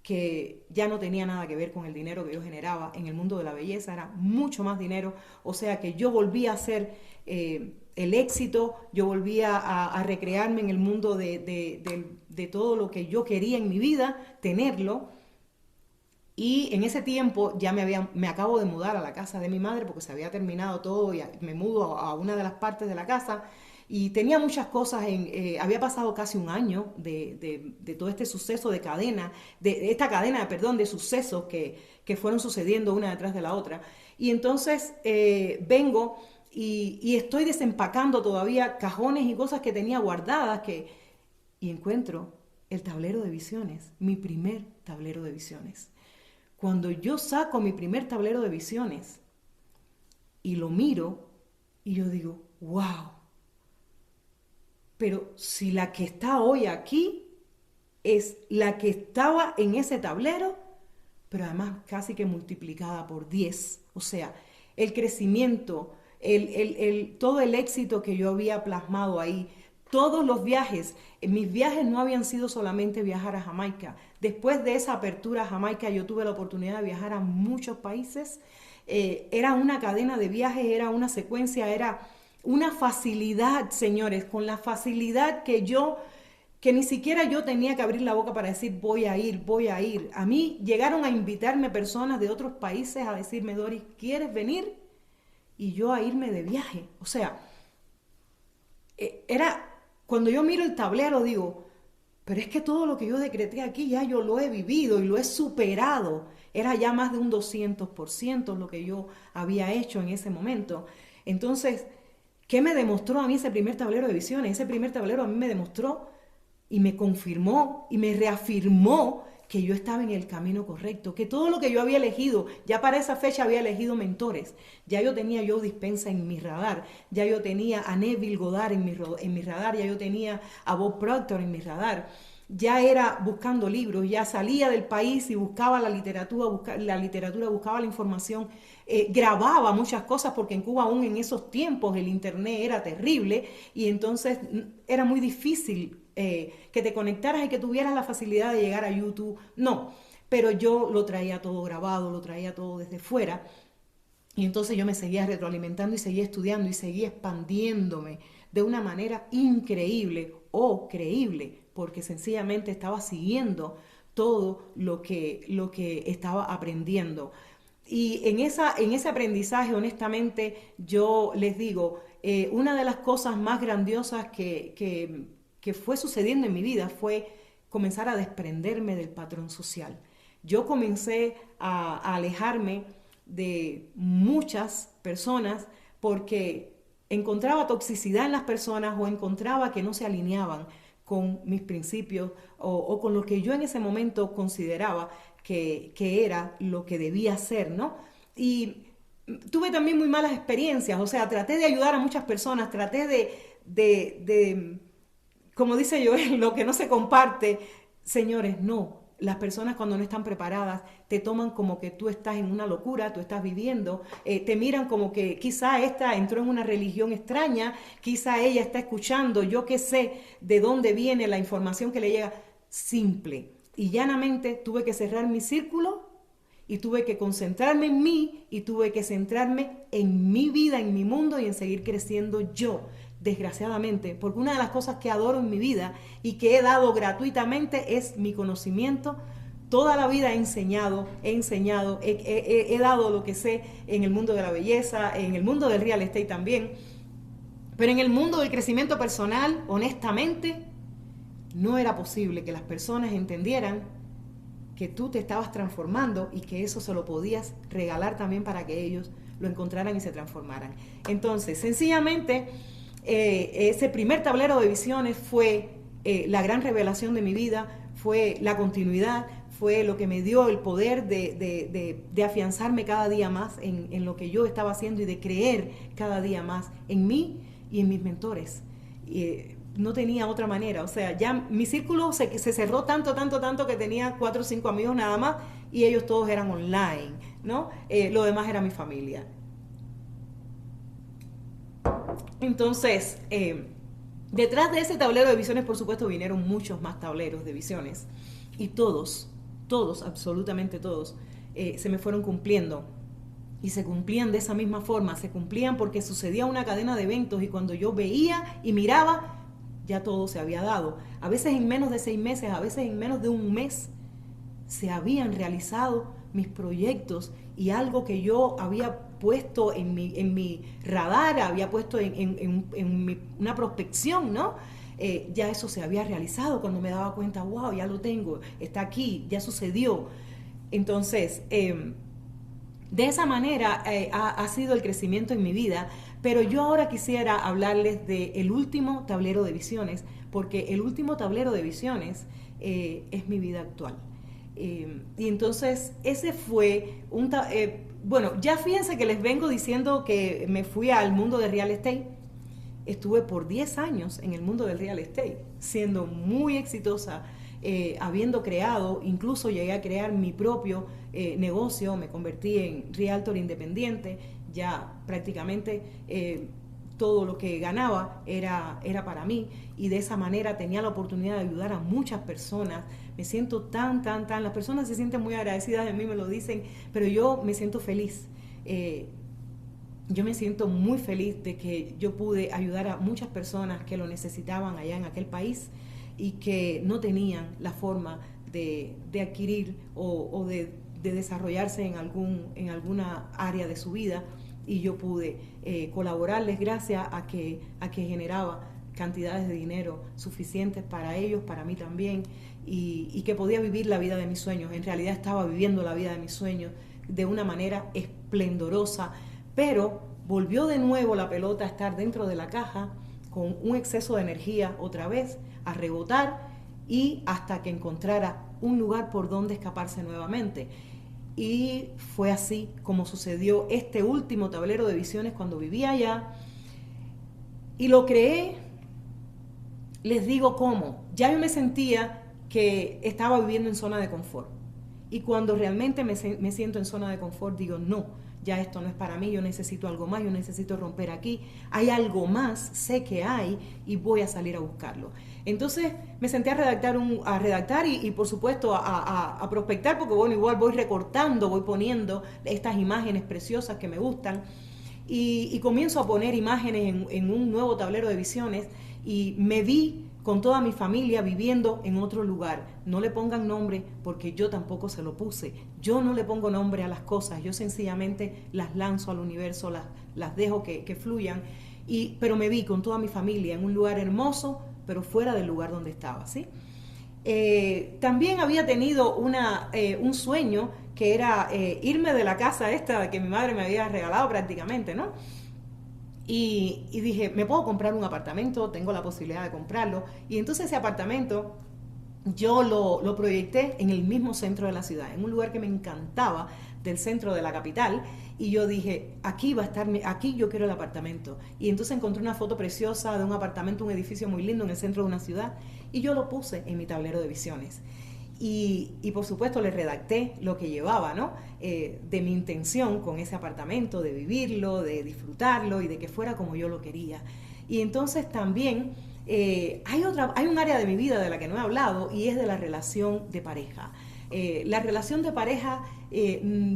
que ya no tenía nada que ver con el dinero que yo generaba en el mundo de la belleza, era mucho más dinero, o sea que yo volví a hacer el éxito, yo volví a recrearme en el mundo de todo lo que yo quería en mi vida, tenerlo. Y en ese tiempo ya me acabo de mudar a la casa de mi madre porque se había terminado todo y me mudo a una de las partes de la casa y tenía muchas cosas, había pasado casi un año de todo este suceso de cadena, de esta cadena, perdón, de sucesos que fueron sucediendo una detrás de la otra. Y entonces vengo y estoy desempacando todavía cajones y cosas que tenía guardadas y encuentro el tablero de visiones, mi primer tablero de visiones. Cuando yo saco mi primer tablero de visiones y lo miro y yo digo, wow, pero si la que está hoy aquí es la que estaba en ese tablero, pero además casi que multiplicada por 10. O sea, el crecimiento, todo el éxito que yo había plasmado ahí, todos los viajes, mis viajes no habían sido solamente viajar a Jamaica. Después de esa apertura a Jamaica yo tuve la oportunidad de viajar a muchos países. Era una cadena de viajes, era una secuencia, era una facilidad, señores, con la facilidad que ni siquiera yo tenía que abrir la boca para decir voy a ir, voy a ir. A mí llegaron a invitarme personas de otros países a decirme, Doris, ¿quieres venir? Y yo a irme de viaje. O sea, cuando yo miro el tablero digo, pero es que todo lo que yo decreté aquí ya yo lo he vivido y lo he superado. Era ya más de un 200% lo que yo había hecho en ese momento. Entonces, ¿qué me demostró a mí ese primer tablero de visiones? Ese primer tablero a mí me demostró y me confirmó y me reafirmó que yo estaba en el camino correcto, que todo lo que yo había elegido, ya para esa fecha había elegido mentores, ya yo tenía a Joe Dispenza en mi radar, ya yo tenía a Neville Goddard en mi radar, ya yo tenía a Bob Proctor en mi radar, ya era buscando libros, ya salía del país y buscaba la literatura, buscaba la información, grababa muchas cosas porque en Cuba aún en esos tiempos el internet era terrible y entonces era muy difícil que te conectaras y que tuvieras la facilidad de llegar a YouTube. No, pero yo lo traía todo grabado, lo traía todo desde fuera y entonces yo me seguía retroalimentando y seguía estudiando y seguía expandiéndome de una manera increíble o creíble porque sencillamente estaba siguiendo todo lo que estaba aprendiendo. Y en ese aprendizaje, honestamente, yo les digo, una de las cosas más grandiosas que fue sucediendo en mi vida fue comenzar a desprenderme del patrón social. Yo comencé a alejarme de muchas personas porque encontraba toxicidad en las personas o encontraba que no se alineaban con mis principios o con lo que yo en ese momento consideraba que era lo que debía ser, ¿no? Y tuve también muy malas experiencias, o sea, traté de ayudar a muchas personas, traté de como dice Joel, lo que no se comparte, señores, no, las personas cuando no están preparadas te toman como que tú estás en una locura, tú estás viviendo, te miran como que quizá esta entró en una religión extraña, quizá ella está escuchando, yo qué sé de dónde viene la información que le llega. Simple y llanamente tuve que cerrar mi círculo y tuve que concentrarme en mí y tuve que centrarme en mi vida, en mi mundo y en seguir creciendo yo, desgraciadamente, porque una de las cosas que adoro en mi vida y que he dado gratuitamente es mi conocimiento. Toda la vida he enseñado, he dado lo que sé en el mundo de la belleza, en el mundo del real estate también, pero en el mundo del crecimiento personal, honestamente, no era posible que las personas entendieran que tú te estabas transformando y que eso se lo podías regalar también para que ellos lo encontraran y se transformaran. Entonces, sencillamente, ese primer tablero de visiones fue la gran revelación de mi vida, fue la continuidad, fue lo que me dio el poder de afianzarme cada día más en lo que yo estaba haciendo y de creer cada día más en mí y en mis mentores. No tenía otra manera, o sea, ya mi círculo se cerró tanto que tenía 4 o 5 amigos nada más y ellos todos eran online, ¿no? Lo demás era mi familia. Entonces, detrás de ese tablero de visiones, por supuesto, vinieron muchos más tableros de visiones y todos, absolutamente todos, se me fueron cumpliendo. Y se cumplían de esa misma forma, se cumplían porque sucedía una cadena de eventos y cuando yo veía y miraba, ya todo se había dado. A veces en menos de 6 meses, a veces en menos de un mes, se habían realizado mis proyectos y algo que yo había puesto en mi radar, había puesto en una prospección, ¿no? Ya eso se había realizado cuando me daba cuenta, wow, ya lo tengo, está aquí, ya sucedió. Entonces, de esa manera ha sido el crecimiento en mi vida, pero yo ahora quisiera hablarles del último tablero de visiones, porque el último tablero de visiones es mi vida actual. Y entonces ese fue bueno, ya fíjense que les vengo diciendo que me fui al mundo del real estate. Estuve por 10 años en el mundo del real estate, siendo muy exitosa, habiendo creado, incluso llegué a crear mi propio negocio, me convertí en realtor independiente, ya prácticamente todo lo que ganaba era para mí y de esa manera tenía la oportunidad de ayudar a muchas personas. Me siento las personas se sienten muy agradecidas de mí, me lo dicen, pero yo me siento feliz. Yo me siento muy feliz de que yo pude ayudar a muchas personas que lo necesitaban allá en aquel país y que no tenían la forma de adquirir o de desarrollarse en alguna área de su vida, y yo pude colaborarles gracias a que generaba cantidades de dinero suficientes para ellos, para mí también, y que podía vivir la vida de mis sueños. En realidad estaba viviendo la vida de mis sueños de una manera esplendorosa, pero volvió de nuevo la pelota a estar dentro de la caja con un exceso de energía otra vez, a rebotar, y hasta que encontrara un lugar por donde escaparse nuevamente. Y fue así como sucedió este último tablero de visiones cuando vivía allá. Y lo creé, les digo cómo. Ya yo me sentía que estaba viviendo en zona de confort. Y cuando realmente me siento en zona de confort, digo, no, ya esto no es para mí, yo necesito algo más, yo necesito romper aquí. Hay algo más, sé que hay y voy a salir a buscarlo. Entonces me senté a redactar y por supuesto a prospectar, porque bueno, igual voy recortando, voy poniendo estas imágenes preciosas que me gustan y comienzo a poner imágenes en un nuevo tablero de visiones y me vi con toda mi familia viviendo en otro lugar. No le pongan nombre porque yo tampoco se lo puse. Yo no le pongo nombre a las cosas, yo sencillamente las lanzo al universo, las dejo que fluyan. Pero me vi con toda mi familia en un lugar hermoso, pero fuera del lugar donde estaba, ¿sí? También había tenido un sueño que era irme de la casa esta que mi madre me había regalado prácticamente, ¿no? Y dije, me puedo comprar un apartamento, tengo la posibilidad de comprarlo. Y entonces ese apartamento yo lo proyecté en el mismo centro de la ciudad, en un lugar que me encantaba, del centro de la capital. Y yo dije, aquí va a estar, aquí yo quiero el apartamento. Y entonces encontré una foto preciosa de un apartamento, un edificio muy lindo en el centro de una ciudad. Y yo lo puse en mi tablero de visiones. Y por supuesto le redacté lo que llevaba, ¿no? De mi intención con ese apartamento, de vivirlo, de disfrutarlo y de que fuera como yo lo quería. Y entonces también hay un área de mi vida de la que no he hablado y es de la relación de pareja. La relación de pareja,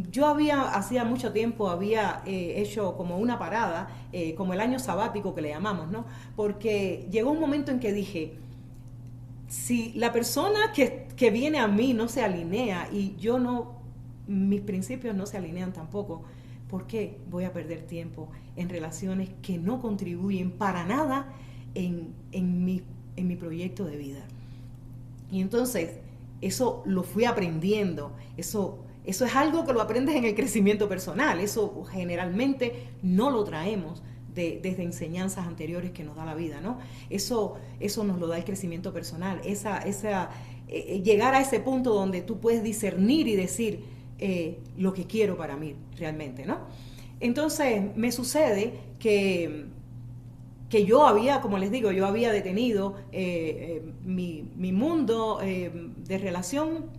yo hacía mucho tiempo había hecho como una parada, como el año sabático que le llamamos, ¿no? Porque llegó un momento en que dije, si la persona que viene a mí no se alinea y yo no, mis principios no se alinean tampoco, ¿por qué voy a perder tiempo en relaciones que no contribuyen para nada en mi proyecto de vida? Y entonces, eso lo fui aprendiendo, eso es algo que lo aprendes en el crecimiento personal, eso generalmente no lo traemos desde enseñanzas anteriores que nos da la vida, ¿no? Eso nos lo da el crecimiento personal, llegar a ese punto donde tú puedes discernir y decir lo que quiero para mí realmente, ¿no? Entonces me sucede que yo había, como les digo, yo había detenido mi mundo de relación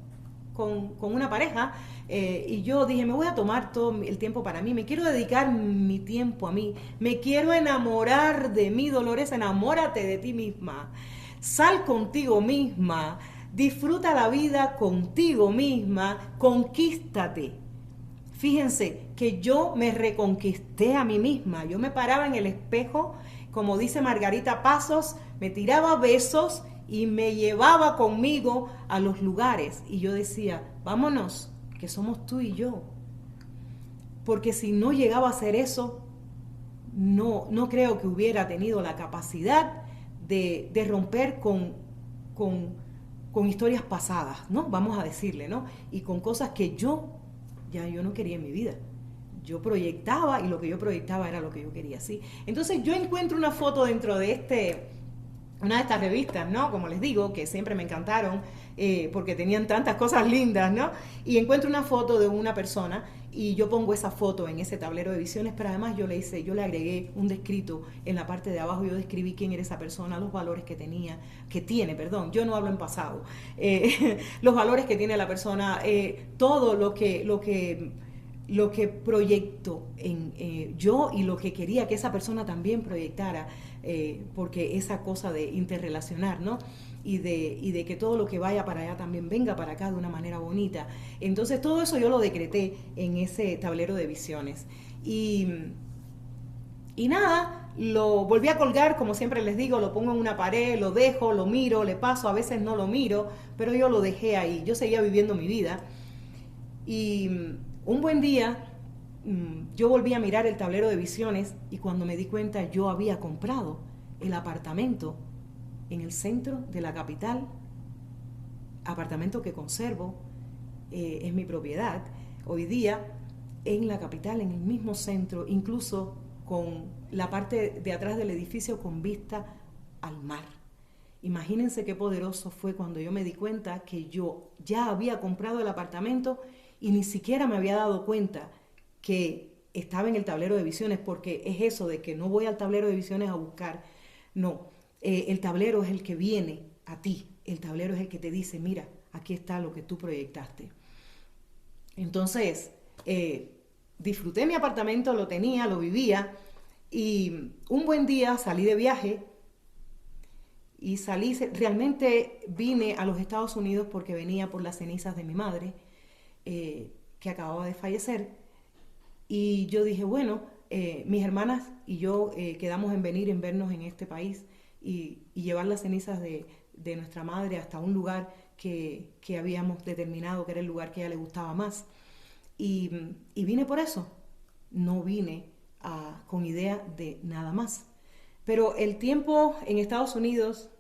con una pareja y yo dije, me voy a tomar todo el tiempo para mí, me quiero dedicar mi tiempo a mí, me quiero enamorar de mí. Dolores, enamórate de ti misma, sal contigo misma, disfruta la vida contigo misma, conquístate. Fíjense que yo me reconquisté a mí misma, yo me paraba en el espejo, como dice Margarita Pasos, me tiraba besos y me llevaba conmigo a los lugares y yo decía, vámonos, que somos tú y yo. Porque si no llegaba a hacer eso, no creo que hubiera tenido la capacidad de romper con historias pasadas, ¿no? Vamos a decirle, ¿no? Y con cosas que yo no quería en mi vida. Yo proyectaba y lo que yo proyectaba era lo que yo quería, ¿sí? Entonces yo encuentro una foto dentro de una de estas revistas, ¿no? Como les digo, que siempre me encantaron porque tenían tantas cosas lindas, ¿no? Y encuentro una foto de una persona y yo pongo esa foto en ese tablero de visiones, pero además yo le agregué un descrito en la parte de abajo, yo describí quién era esa persona, los valores que tiene, perdón, yo no hablo en pasado, los valores que tiene la persona, todo lo que proyecto yo y lo que quería que esa persona también proyectara, porque esa cosa de interrelacionar, ¿no? Y de que todo lo que vaya para allá también venga para acá de una manera bonita. Entonces todo eso yo lo decreté en ese tablero de visiones. Y nada, lo volví a colgar, como siempre les digo, lo pongo en una pared, lo dejo, lo miro, le paso, a veces no lo miro, pero yo lo dejé ahí, yo seguía viviendo mi vida. Y un buen día yo volví a mirar el tablero de visiones y cuando me di cuenta yo había comprado el apartamento en el centro de la capital, apartamento que conservo, es mi propiedad hoy día, en la capital, en el mismo centro, incluso con la parte de atrás del edificio con vista al mar. Imagínense qué poderoso fue cuando yo me di cuenta que yo ya había comprado el apartamento y ni siquiera me había dado cuenta que estaba en el tablero de visiones, porque es eso de que no voy al tablero de visiones a buscar, no, el tablero es el que viene a ti, el tablero es el que te dice, mira, aquí está lo que tú proyectaste. Entonces, disfruté mi apartamento, lo tenía, lo vivía, y un buen día salí de viaje, y realmente vine a los Estados Unidos porque venía por las cenizas de mi madre, que acababa de fallecer, y yo dije, bueno, mis hermanas y yo quedamos en venir, en vernos en este país y llevar las cenizas de nuestra madre hasta un lugar que habíamos determinado que era el lugar que a ella le gustaba más. Y vine por eso, no vine con idea de nada más. Pero el tiempo en Estados Unidos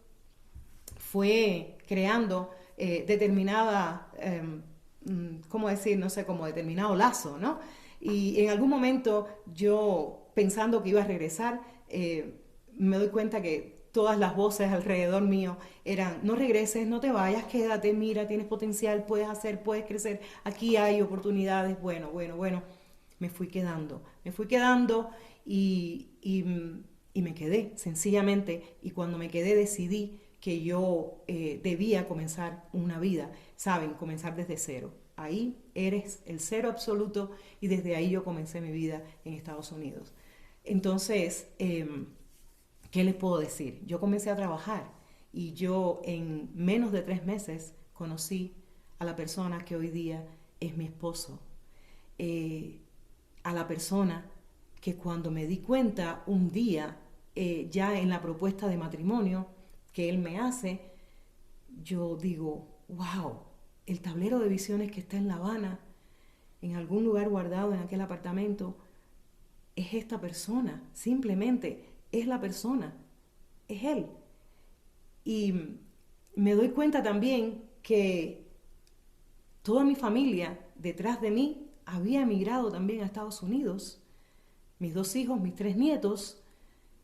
fue creando determinada, ¿cómo decir? No sé, como determinado lazo, ¿no? Y en algún momento yo, pensando que iba a regresar, me doy cuenta que todas las voces alrededor mío eran, no regreses, no te vayas, quédate, mira, tienes potencial, puedes hacer, puedes crecer, aquí hay oportunidades, bueno. Me fui quedando y me quedé, sencillamente, y cuando me quedé decidí que yo debía comenzar una vida, saben, comenzar desde cero. Ahí eres el cero absoluto y desde ahí yo comencé mi vida en Estados Unidos. Entonces, ¿qué les puedo decir? Yo comencé a trabajar y yo en menos de 3 meses conocí a la persona que hoy día es mi esposo. A la persona que cuando me di cuenta un día, ya en la propuesta de matrimonio que él me hace, yo digo, wow, el tablero de visiones que está en La Habana, en algún lugar guardado en aquel apartamento, es esta persona, simplemente es la persona, es él. Y me doy cuenta también que toda mi familia detrás de mí había emigrado también a Estados Unidos. Mis 2 hijos, mis 3 nietos,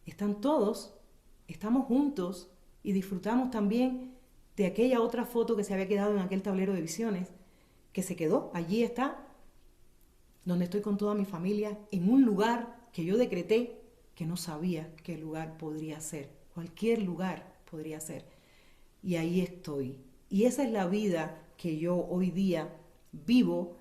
están todos, estamos juntos y disfrutamos también de aquella otra foto que se había quedado en aquel tablero de visiones, que se quedó, allí está, donde estoy con toda mi familia, en un lugar que yo decreté que no sabía qué lugar podría ser, cualquier lugar podría ser. Y ahí estoy. Y esa es la vida que yo hoy día vivo.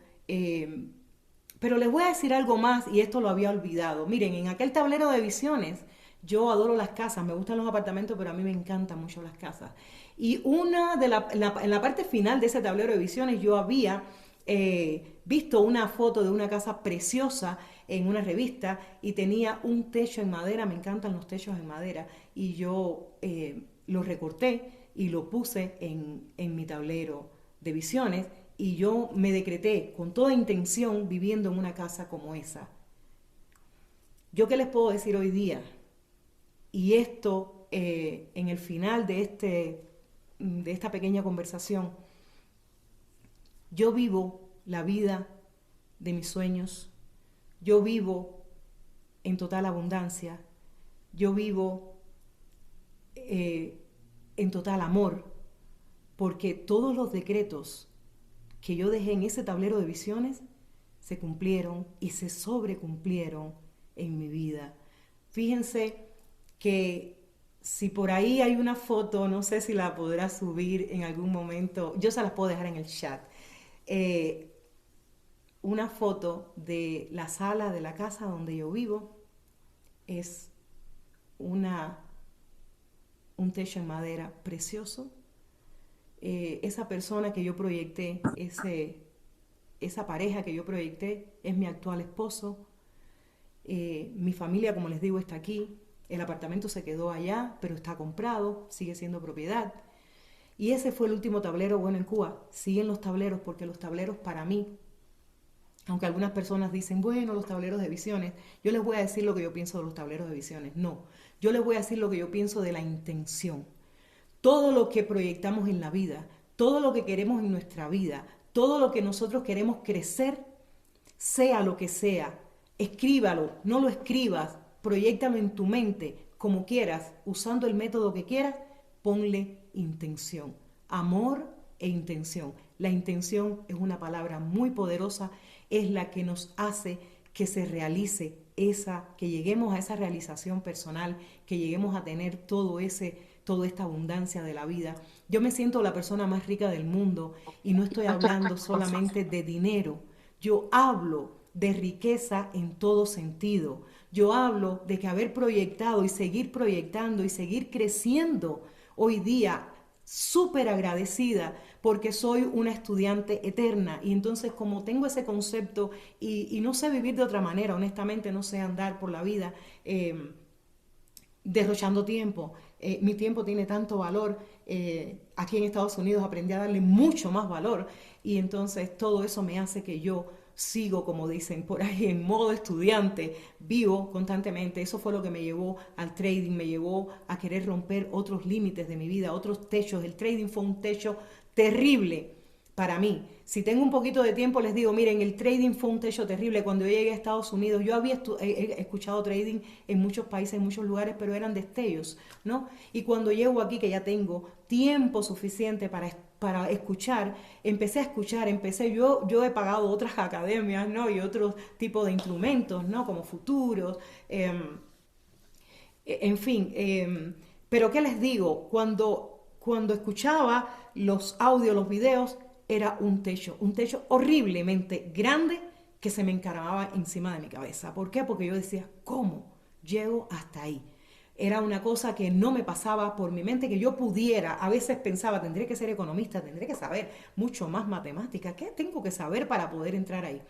Pero les voy a decir algo más y esto lo había olvidado. Miren, en aquel tablero de visiones, yo adoro las casas, me gustan los apartamentos, pero a mí me encantan mucho las casas. Y en la parte final de ese tablero de visiones yo había visto una foto de una casa preciosa en una revista y tenía un techo en madera, me encantan los techos en madera, y yo lo recorté y lo puse en mi tablero de visiones y yo me decreté con toda intención viviendo en una casa como esa. ¿Yo qué les puedo decir hoy día? Y esto en el final de esta pequeña conversación, yo vivo la vida de mis sueños, yo vivo en total abundancia, yo vivo en total amor, porque todos los decretos que yo dejé en ese tablero de visiones se cumplieron y se sobrecumplieron en mi vida. Fíjense que si por ahí hay una foto, no sé si la podrá subir en algún momento, yo se las puedo dejar en el chat, una foto de la sala de la casa donde yo vivo, es un techo en madera precioso. Esa persona que yo proyecté, esa pareja que yo proyecté es mi actual esposo. Mi familia, como les digo, está aquí. El apartamento se quedó allá, pero está comprado, sigue siendo propiedad. Y ese fue el último tablero. Bueno, en Cuba siguen los tableros, porque los tableros para mí, aunque algunas personas dicen, bueno, los tableros de visiones, yo les voy a decir lo que yo pienso de los tableros de visiones. No, yo les voy a decir lo que yo pienso de la intención. Todo lo que proyectamos en la vida, todo lo que queremos en nuestra vida, todo lo que nosotros queremos crecer, sea lo que sea, escríbalo, no lo escribas, proyéctalo en tu mente, como quieras, usando el método que quieras, ponle intención, amor e intención. La intención es una palabra muy poderosa, es la que nos hace que se realice que lleguemos a esa realización personal, que lleguemos a tener toda esta abundancia de la vida. Yo me siento la persona más rica del mundo y no estoy hablando solamente de dinero. Yo hablo de riqueza en todo sentido. Yo hablo de que haber proyectado y seguir proyectando y seguir creciendo hoy día, súper agradecida porque soy una estudiante eterna, y entonces como tengo ese concepto y no sé vivir de otra manera, honestamente no sé andar por la vida derrochando tiempo. Mi tiempo tiene tanto valor. Aquí en Estados Unidos aprendí a darle mucho más valor, y entonces todo eso me hace que yo sigo, como dicen por ahí, en modo estudiante, vivo constantemente. Eso fue lo que me llevó al trading, me llevó a querer romper otros límites de mi vida, otros techos. El trading fue un techo terrible para mí. Si tengo un poquito de tiempo, les digo, miren, el trading fue un techo terrible. Cuando yo llegué a Estados Unidos, yo había escuchado trading en muchos países, en muchos lugares, pero eran destellos, ¿no? Y cuando llego aquí, que ya tengo tiempo suficiente para escuchar, yo he pagado otras academias, ¿no? Y otros tipos de instrumentos, ¿no? Como futuros, en fin. Pero ¿qué les digo? Cuando cuando escuchaba los audios, los videos, era un techo horriblemente grande que se me encaramaba encima de mi cabeza. ¿Por qué? Porque yo decía, ¿cómo llego hasta ahí? Era una cosa que no me pasaba por mi mente que yo pudiera. A veces pensaba, tendré que ser economista, tendré que saber mucho más matemática. ¿Qué tengo que saber para poder entrar ahí?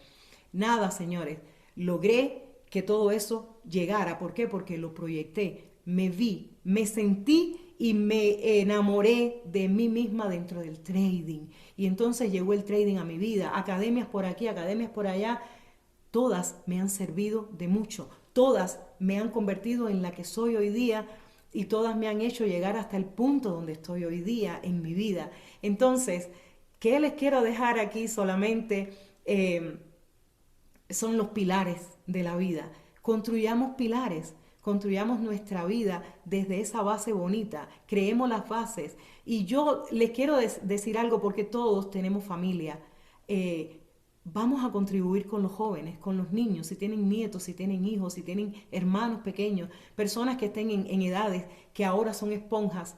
Nada, señores. Logré que todo eso llegara. ¿Por qué? Porque lo proyecté, me vi, me sentí y me enamoré de mí misma dentro del trading. Y entonces llegó el trading a mi vida. Academias por aquí, academias por allá. Todas me han servido de mucho. Todas me han convertido en la que soy hoy día y todas me han hecho llegar hasta el punto donde estoy hoy día en mi vida. Entonces, ¿qué les quiero dejar aquí solamente? Son los pilares de la vida. Construyamos pilares, construyamos nuestra vida desde esa base bonita, creemos las bases. Y yo les quiero decir algo porque todos tenemos familia. Vamos a contribuir con los jóvenes, con los niños, si tienen nietos, si tienen hijos, si tienen hermanos pequeños, personas que estén en edades que ahora son esponjas.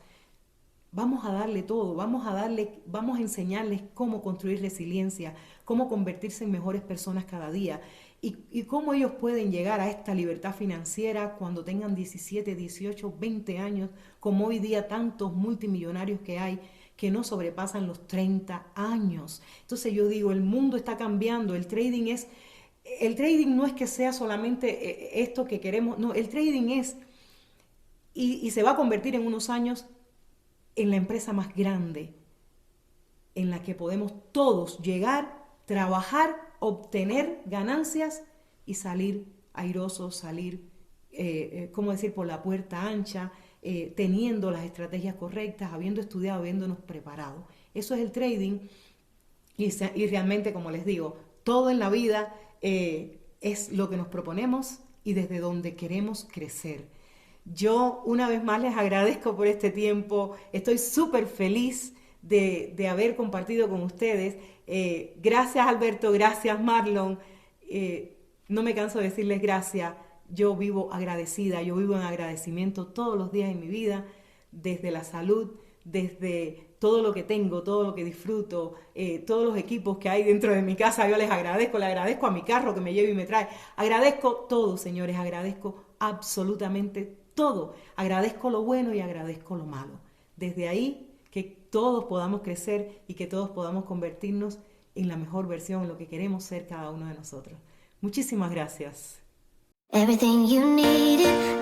Vamos a darle todo, vamos a enseñarles cómo construir resiliencia, cómo convertirse en mejores personas cada día y cómo ellos pueden llegar a esta libertad financiera cuando tengan 17, 18, 20 años, como hoy día tantos multimillonarios que hay que no sobrepasan los 30 años. Entonces yo digo, el mundo está cambiando, el trading no es que sea solamente esto que queremos, no, el trading es y se va a convertir en unos años en la empresa más grande en la que podemos todos llegar, trabajar, obtener ganancias y salir airosos, salir, ¿cómo decir?, por la puerta ancha, teniendo las estrategias correctas, habiendo estudiado, habiéndonos preparado. Eso es el trading y realmente, como les digo, todo en la vida es lo que nos proponemos y desde donde queremos crecer. Yo una vez más les agradezco por este tiempo, estoy súper feliz de haber compartido con ustedes. Gracias Alberto, gracias Marlon, no me canso de decirles gracias, yo vivo agradecida, yo vivo en agradecimiento todos los días de mi vida, desde la salud, desde todo lo que tengo, todo lo que disfruto, todos los equipos que hay dentro de mi casa, yo les agradezco, le agradezco a mi carro que me lleva y me trae, agradezco todo, señores, agradezco absolutamente todo, agradezco lo bueno y agradezco lo malo. Desde ahí que todos podamos crecer y que todos podamos convertirnos en la mejor versión, en lo que queremos ser cada uno de nosotros. Muchísimas gracias. Everything you needed.